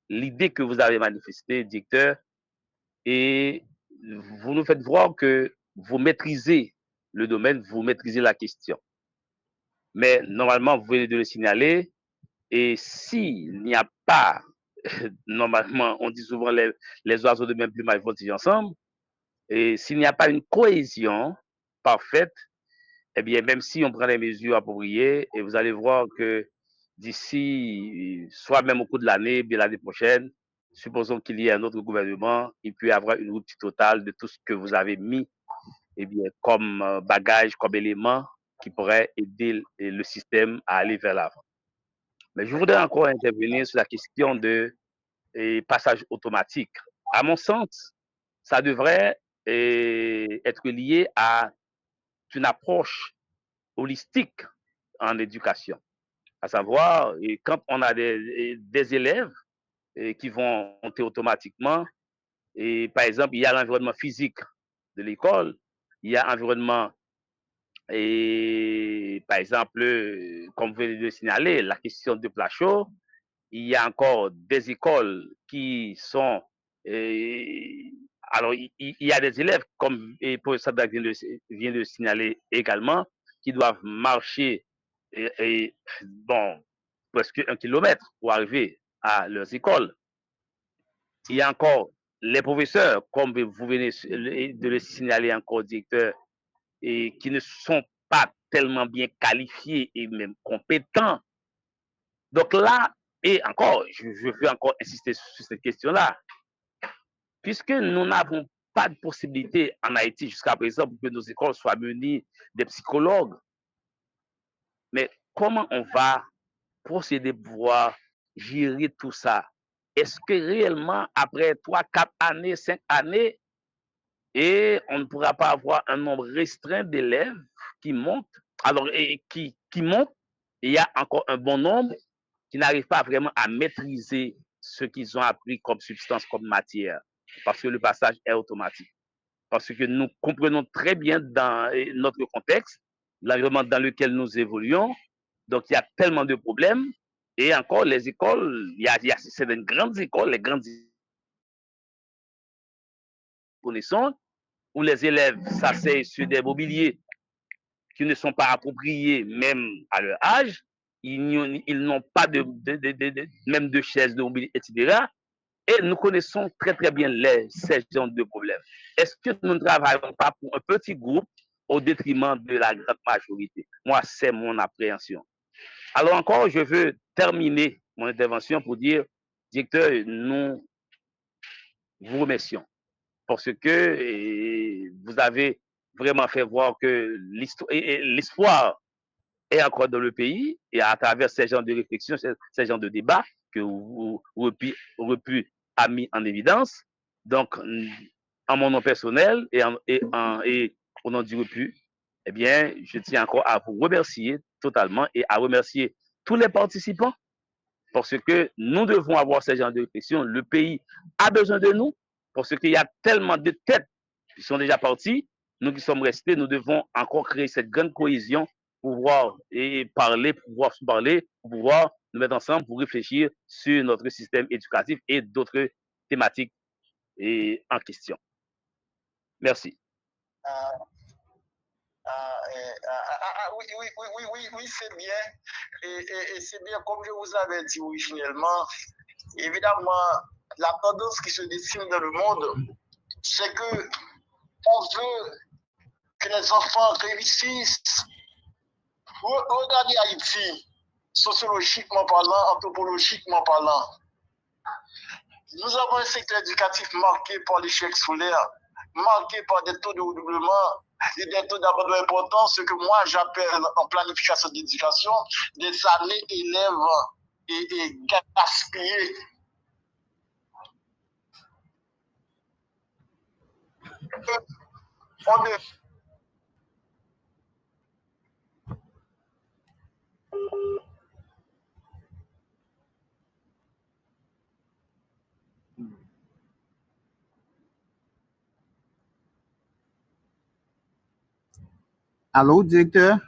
l'idée que vous avez manifestée, directeur, et vous nous faites voir que vous maîtrisez le domaine, vous maîtrisez la question. Mais normalement, vous venez de le signaler, et s'il n'y a pas, normalement, on dit souvent les oiseaux de même plumage voltigent ensemble, et s'il n'y a pas une cohésion parfaite, eh bien, même si on prend les mesures appropriées, et vous allez voir que d'ici, soit même au cours de l'année, bien l'année prochaine, supposons qu'il y ait un autre gouvernement, il peut y avoir une rupture totale de tout ce que vous avez mis, eh bien, comme bagage, comme élément qui pourrait aider le système à aller vers l'avant. Mais je voudrais encore intervenir sur la question de passage automatique. À mon sens, ça devrait être lié à une approche holistique en éducation. À savoir, quand on a des élèves qui vont monter automatiquement, et par exemple, il y a l'environnement physique de l'école, il y a l'environnement, et par exemple, comme vous venez de le signaler, la question de plat chaud, il y a encore des écoles qui sont. Alors, il y a des élèves, comme le professeur Dag vient de signaler également, qui doivent marcher bon, presque 1 kilomètre pour arriver à leurs écoles. Il y a encore les professeurs, comme vous venez de le signaler encore, directeur, et qui ne sont pas tellement bien qualifiés et même compétents. Donc là, et encore, je veux encore insister sur cette question-là, puisque nous n'avons pas de possibilité en Haïti jusqu'à présent pour que nos écoles soient menées des psychologues, mais comment on va procéder pour pouvoir gérer tout ça? Est-ce que réellement, après 3, 4 années, 5 années, et on ne pourra pas avoir un nombre restreint d'élèves qui montent, alors, qui montent, et il y a encore un bon nombre qui n'arrivent pas vraiment à maîtriser ce qu'ils ont appris comme substance, comme matière, parce que le passage est automatique. Parce que nous comprenons très bien dans notre contexte, l'environnement dans lequel nous évoluons, donc il y a tellement de problèmes, et encore les écoles, c'est des grandes écoles, les grandes connaissances, où les élèves s'asseyent sur des mobiliers qui ne sont pas appropriés même à leur âge, ils n'ont pas même de chaises, de mobilier, etc. Et nous connaissons très très bien ces genres de problèmes. Est-ce que nous ne travaillons pas pour un petit groupe au détriment de la grande majorité? Moi, c'est mon appréhension. Alors encore, je veux terminer mon intervention pour dire, directeur, nous vous remercions parce que vous avez vraiment fait voir que l'espoir est encore dans le pays et à travers ces genres de réflexions, ces genres de débats que Repu a mis en évidence. Donc, en mon nom personnel et au nom du Repu, eh bien, je tiens encore à vous remercier totalement et à remercier tous les participants parce que nous devons avoir ces genres de réflexion. Le pays a besoin de nous parce qu'il y a tellement de têtes qui sont déjà parties. Nous qui sommes restés, nous devons encore créer cette grande cohésion pour pouvoir parler, pour pouvoir se parler, pour pouvoir nous mettre ensemble pour réfléchir sur notre système éducatif et d'autres thématiques en question. Merci. Oui, c'est bien. Et c'est bien, comme je vous avais dit originellement, évidemment, la tendance qui se dessine dans le monde, c'est que on veut que les enfants réussissent. Regardez Haïti, sociologiquement parlant, anthropologiquement parlant. Nous avons un secteur éducatif marqué par l'échec scolaire, marqué par des taux de redoublement et des taux d'abandon importants, ce que moi j'appelle en planification d'éducation des années élèves et gaspillées. On est Allô, directeur?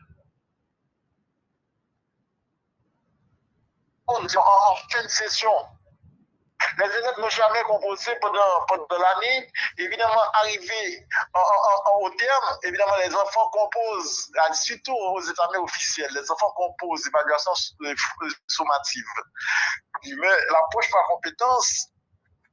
En fin de session, les élèves n'ont jamais composé pendant l'année. Évidemment, arrivé au terme, évidemment, les enfants composent, surtout aux examens officiels, les enfants composent l'évaluation sommative. Mais l'approche par compétence,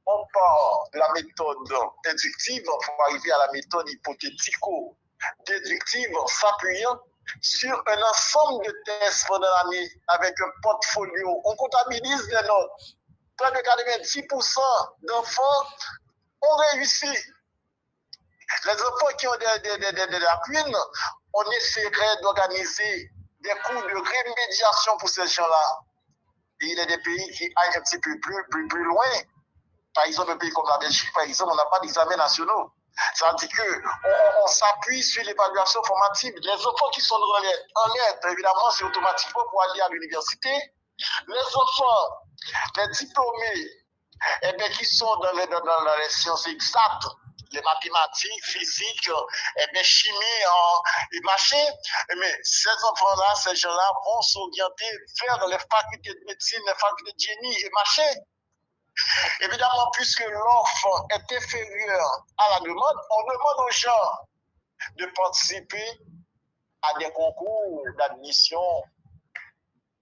on part de la méthode inductive pour arriver à la méthode hypothético-déductive en s'appuyant sur un ensemble de tests pendant l'année avec un portfolio. On comptabilise les notes. Près de 90% d'enfants ont réussi. Les enfants qui ont des lacunes, on essaierait d'organiser des cours de remédiation pour ces gens-là. Et il y a des pays qui aillent un petit peu plus loin. Par exemple, un pays comme la Belgique, par exemple, on n'a pas d'examens nationaux. Ça veut dire qu'on s'appuie sur l'évaluation formative. Les enfants qui sont en lettres, évidemment, c'est automatiquement pour aller à l'université. Les enfants, les diplômés, qui sont dans les sciences exactes, les mathématiques, physique, chimie et machin, mais ces enfants-là, ces gens-là vont s'orienter vers les facultés de médecine, les facultés de génie et machin. Évidemment, puisque l'offre est inférieure à la demande, on demande aux gens de participer à des concours d'admission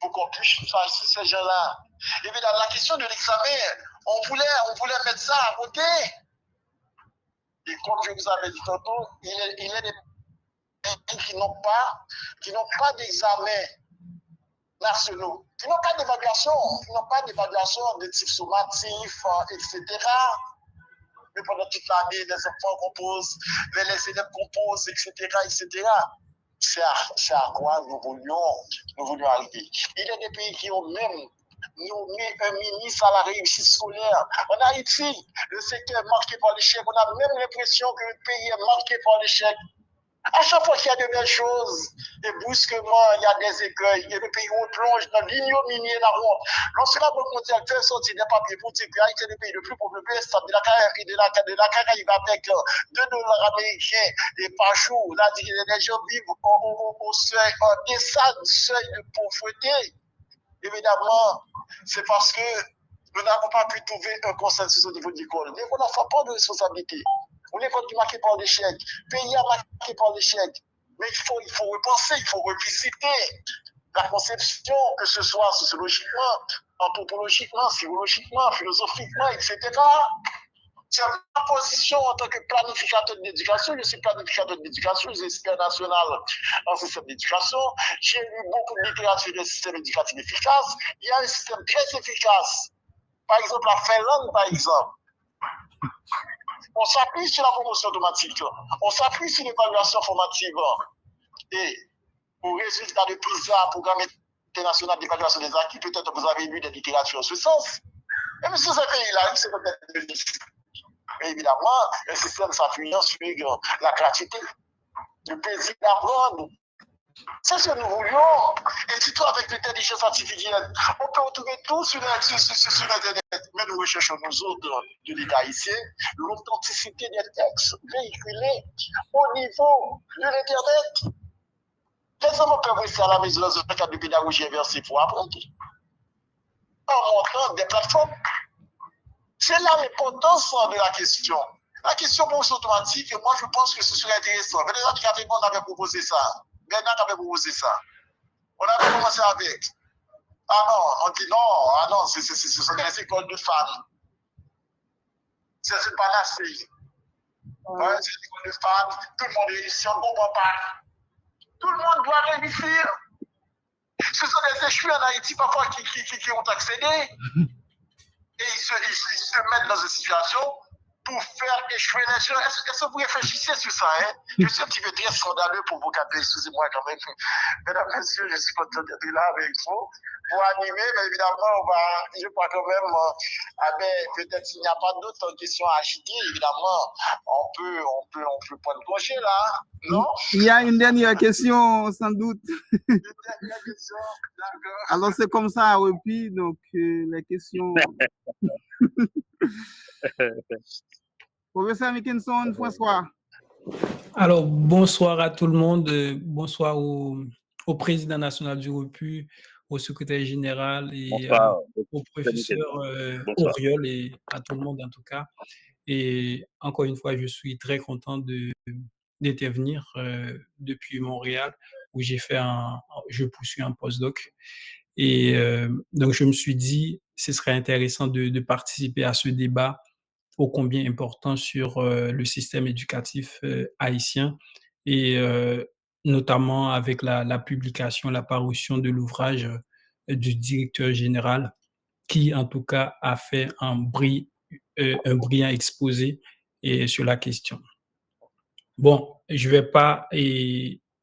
pour qu'on puisse choisir ces gens-là. Évidemment, la question de l'examen, on voulait mettre ça à côté. Et comme je vous avais dit tantôt, il y a des pays qui n'ont pas d'examen nationaux, qui n'ont pas d'évaluation, de type sommatif, etc. Mais pendant toute l'année, les enfants composent, les élèves composent, etc., etc. C'est à quoi nous voulions arriver. Il y a des pays qui ont même nommé un ministre à la réussite scolaire. En Haïti, le secteur est marqué par l'échec. On a même l'impression que le pays est marqué par l'échec. À chaque fois qu'il y a de belles choses, et brusquement, il y a des écueils, et le pays plonge dans l'ignominie et la honte. Lorsque la Banque mondiale fait sortir des papiers pour dire que Haïti est le pays le plus pauvre, le plus stable de la Caraïbe avec $2 américains et par jour, là, les gens vivent au seuil, en deçà du seuil de pauvreté. Évidemment, c'est parce que nous n'avons pas pu trouver un consensus au niveau de l'école. Mais on n'a pas de responsabilité. On est marqué par l'échec. Le pays est marqué par l'échec. Mais il faut repenser, il faut revisiter la conception, que ce soit sociologiquement, anthropologiquement, psychologiquement, philosophiquement, etc. C'est ma position en tant que planificateur d'éducation. Je suis planificateur d'éducation, j'ai expert national en système d'éducation. J'ai lu beaucoup de littérature de système éducatif efficace. Il y a un système très efficace. Par exemple, la Finlande, par exemple. On s'appuie sur la promotion automatique, on s'appuie sur l'évaluation formative. Et au résultat de PISA, Programme international d'évaluation des acquis, peut-être vous avez lu des littératures en ce sens. Et mais sur ces pays-là, c'est peut-être difficile. Évidemment, le système s'appuyant sur la gratuité, le plaisir d'apprendre. C'est ce que nous voulions. Et surtout avec l'intelligence artificielle, on peut retrouver tout sur Internet. Mais nous recherchons, nous autres, de l'État haïtien, l'authenticité des textes véhiculés au niveau de l'Internet. Les enfants peuvent rester à la maison dans un cadre de pédagogie inversée pour apprendre. En montrant des plateformes. C'est là l'importance de la question. La question pour automatique, moi je pense que ce serait intéressant. On avait proposé ça. Bernard avait proposé ça. On avait commencé avec. Ah non, on dit non, ce sont des écoles de femmes. C'est une panacée. Ouais, c'est une école de femmes, tout le monde réussit, on ne comprend pas. Tout le monde doit réussir. Ce sont des échoués en Haïti parfois qui ont accédé. Et ils se mettent dans une situation pour faire échouer les gens. Est-ce que vous réfléchissez sur ça? Je suis un petit peu très scandaleux pour vous capter, excusez-moi quand même. Mesdames, messieurs, je suis content d'être là avec vous pour animer, mais évidemment, je crois quand même, peut-être qu'il n'y a pas d'autres questions à agiter, évidemment, on peut prendre congé là, non? Il y a une dernière question, sans doute. Une dernière question, d'accord. Alors, c'est comme ça, et puis, donc, les questions. Professeur Mickinson, François. Alors, bonsoir à tout le monde. Bonsoir au président national du REPU, au secrétaire général et Bonsoir, au Dr. professeur Mickelson. Bonsoir. Auriol et à tout le monde en tout cas. Et encore une fois, je suis très content d'intervenir depuis Montréal où je poursuis un postdoc. Et donc, je me suis dit, ce serait intéressant de participer à ce débat ô combien important sur le système éducatif haïtien et notamment avec la publication, la parution de l'ouvrage du directeur général qui, en tout cas, a fait un brillant exposé sur la question. Bon, je vais pas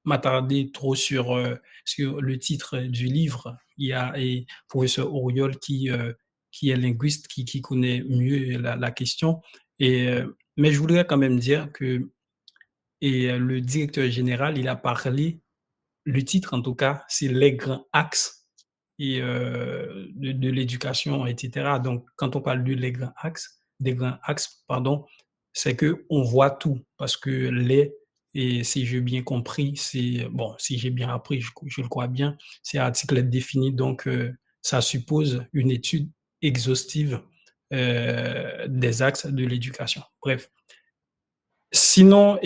m'attarder trop sur le titre du livre. Il y a professeur Auriol qui est linguiste, qui connaît mieux la question. Mais je voudrais quand même dire que le directeur général, il a parlé, le titre en tout cas, c'est les grands axes de l'éducation, et cetera. Donc, quand on parle de les grands axes, des grands axes, pardon, c'est qu'on voit tout parce que et si j'ai bien compris, bon, si j'ai bien appris, je le crois bien, c'est article défini, donc ça suppose une étude exhaustive des axes de l'éducation. Bref. Sinon,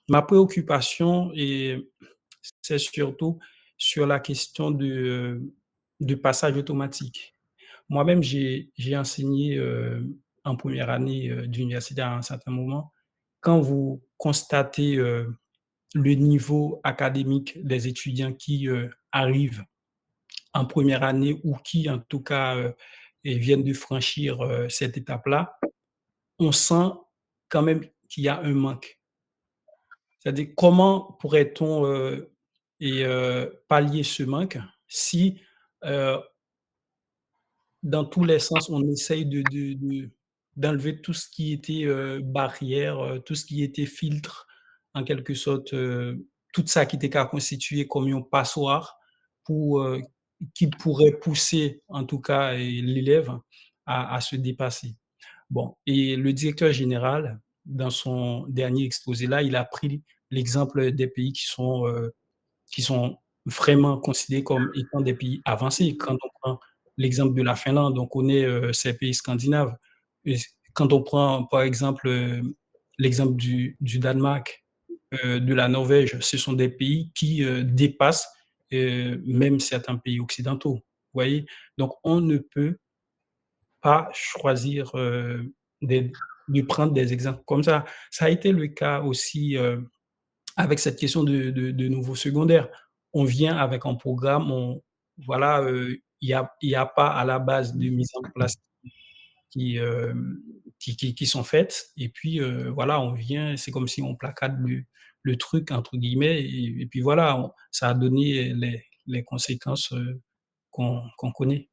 ma préoccupation, c'est surtout sur la question de passage automatique. Moi-même, j'ai enseigné en première année d'université à un certain moment. Quand vous constatez le niveau académique des étudiants qui arrivent en première année ou qui, en tout cas, viennent de franchir cette étape-là, on sent quand même qu'il y a un manque. C'est-à-dire, comment pourrait-on pallier ce manque si, heu, dans tous les sens, on essaye d'enlever tout ce qui était barrière, tout ce qui était filtre, en quelque sorte, tout ça qui était qu'à constituer comme une passoire pour, qui pourrait pousser, en tout cas, l'élève à se dépasser. Bon, et le directeur général, dans son dernier exposé là, il a pris l'exemple des pays qui sont vraiment considérés comme étant des pays avancés. Quand on prend l'exemple de la Finlande, on connaît ces pays scandinaves. Et quand on prend, par exemple, l'exemple du Danemark, de la Norvège, ce sont des pays qui dépassent même certains pays occidentaux. Vous voyez? Donc, on ne peut pas choisir de prendre des exemples comme ça. Ça a été le cas aussi avec cette question de nouveau secondaire. On vient avec un programme, voilà, il y a pas à la base de mise en place qui, qui sont faites et puis, voilà, on vient, c'est comme si on placate le truc entre guillemets et puis voilà, ça a donné les conséquences qu'on connaît.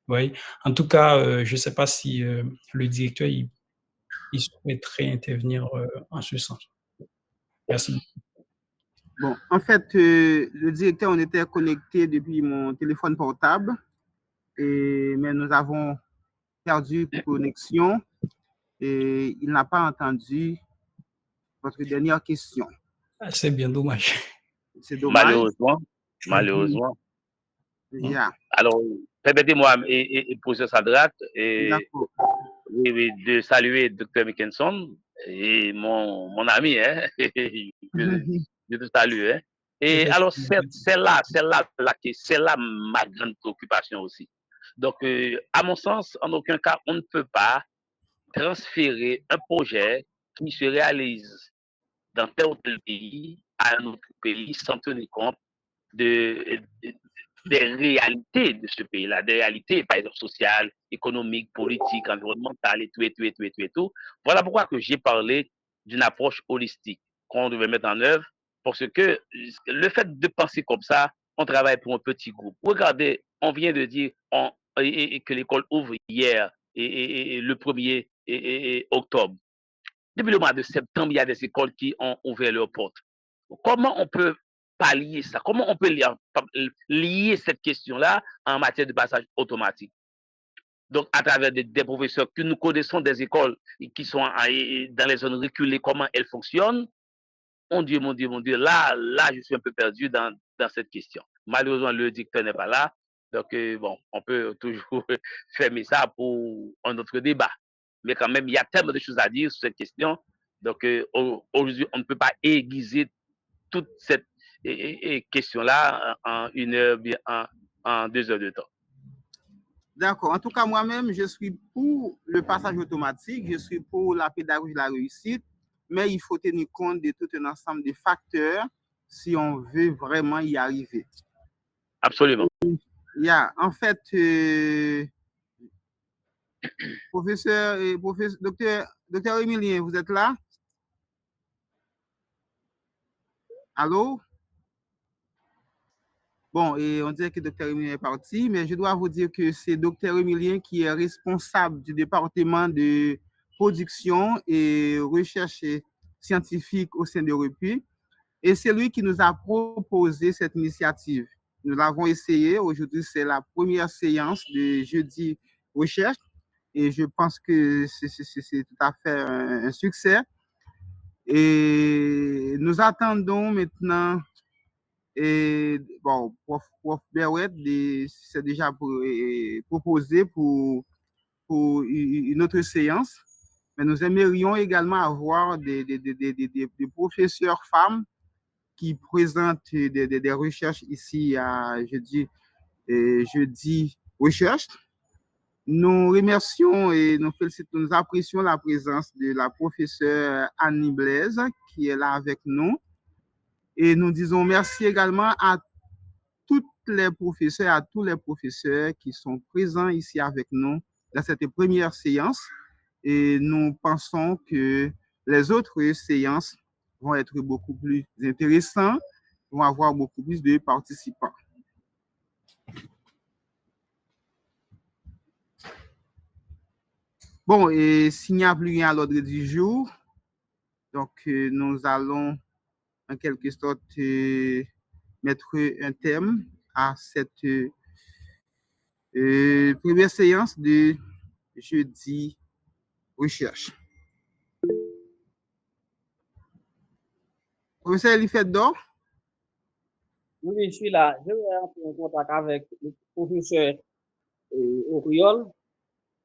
Oui. En tout cas, je ne sais pas si le directeur il souhaiterait intervenir en ce sens. Merci. Bon, en fait, le directeur, on était connecté depuis mon téléphone portable, mais nous avons perdu connexion et il n'a pas entendu votre dernière question. Ah, c'est bien dommage. C'est dommage. Malheureusement. Yeah. Alors, permettez-moi, et professeur Sadrat, D'accord. de saluer Dr. Mickelson et mon ami, hein, je te salue. Hein. Et alors, c'est là ma grande préoccupation aussi. Donc, à mon sens, en aucun cas, on ne peut pas transférer un projet qui se réalise dans tel ou tel pays à un autre pays sans tenir compte de, des réalités de ce pays-là, des réalités, par exemple, sociales, économiques, politiques, environnementales et tout, et tout, et tout, et tout, et tout. Voilà pourquoi que j'ai parlé d'une approche holistique qu'on devait mettre en œuvre, parce que le fait de penser comme ça, on travaille pour un petit groupe. Regardez, on vient de dire que l'école ouvre hier, et le 1er octobre. Depuis le mois de septembre, il y a des écoles qui ont ouvert leurs portes. Comment on peut pallier ça? Comment on peut lier cette question-là en matière de passage automatique? Donc, à travers des professeurs que nous connaissons des écoles qui sont dans les zones reculées, comment elles fonctionnent, mon Dieu, mon Dieu, mon Dieu, là, je suis un peu perdu dans cette question. Malheureusement, le dicteur n'est pas là. Donc, bon, on peut toujours fermer ça pour un autre débat. Mais quand même, il y a tellement de choses à dire sur cette question. Donc, aujourd'hui, on ne peut pas aiguiser toute cette question-là en 1 heure, bien en 2 heures de temps. D'accord. En tout cas, moi-même, je suis pour le passage automatique, je suis pour la pédagogie de la réussite, mais il faut tenir compte de tout un ensemble de facteurs si on veut vraiment y arriver. Absolument. En fait, docteur Emilien, vous êtes là? Allô? Bon, et on dirait que docteur Emilien est parti, mais je dois vous dire que c'est docteur Emilien qui est responsable du département de production et recherche scientifique au sein de REPU. Et c'est lui qui nous a proposé cette initiative. Nous l'avons essayé. Aujourd'hui, c'est la première séance de jeudi recherche. Et je pense que c'est tout à fait un succès. Et nous attendons maintenant, et bon, Prof. Berouet s'est déjà proposé pour une autre séance. Mais nous aimerions également avoir des professeurs femmes qui présentent des recherches ici à jeudi recherche. Nous remercions et nous félicitons, nous apprécions la présence de la professeure Annie Blaise qui est là avec nous. Et nous disons merci également à toutes les professeurs, à tous les professeurs qui sont présents ici avec nous dans cette première séance. Et nous pensons que les autres séances vont être beaucoup plus intéressantes, vont avoir beaucoup plus de participants. Bon, et s'il n'y a plus rien à l'ordre du jour, donc nous allons en quelque sorte mettre un terme à cette première séance de jeudi recherche. Professeur Elifet Dor? Oui, je suis là. Je vais entrer en contact avec le professeur Auriol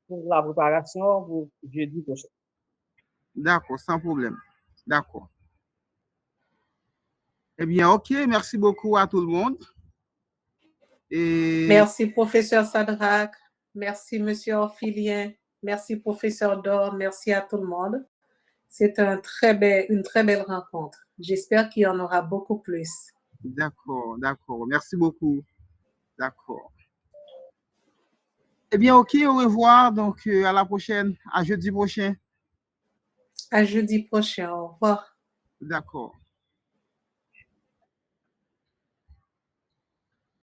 pour la préparation pour jeudi prochain. D'accord, sans problème. D'accord. Eh bien, OK, merci beaucoup à tout le monde. Et... Merci, professeur Sadrak. Merci, monsieur Orphilien. Merci, professeur Dor. Merci à tout le monde. C'est une très belle rencontre. J'espère qu'il y en aura beaucoup plus. D'accord, d'accord. Merci beaucoup. D'accord. Eh bien, OK, au revoir. Donc, à la prochaine, à jeudi prochain. À jeudi prochain, au revoir. D'accord.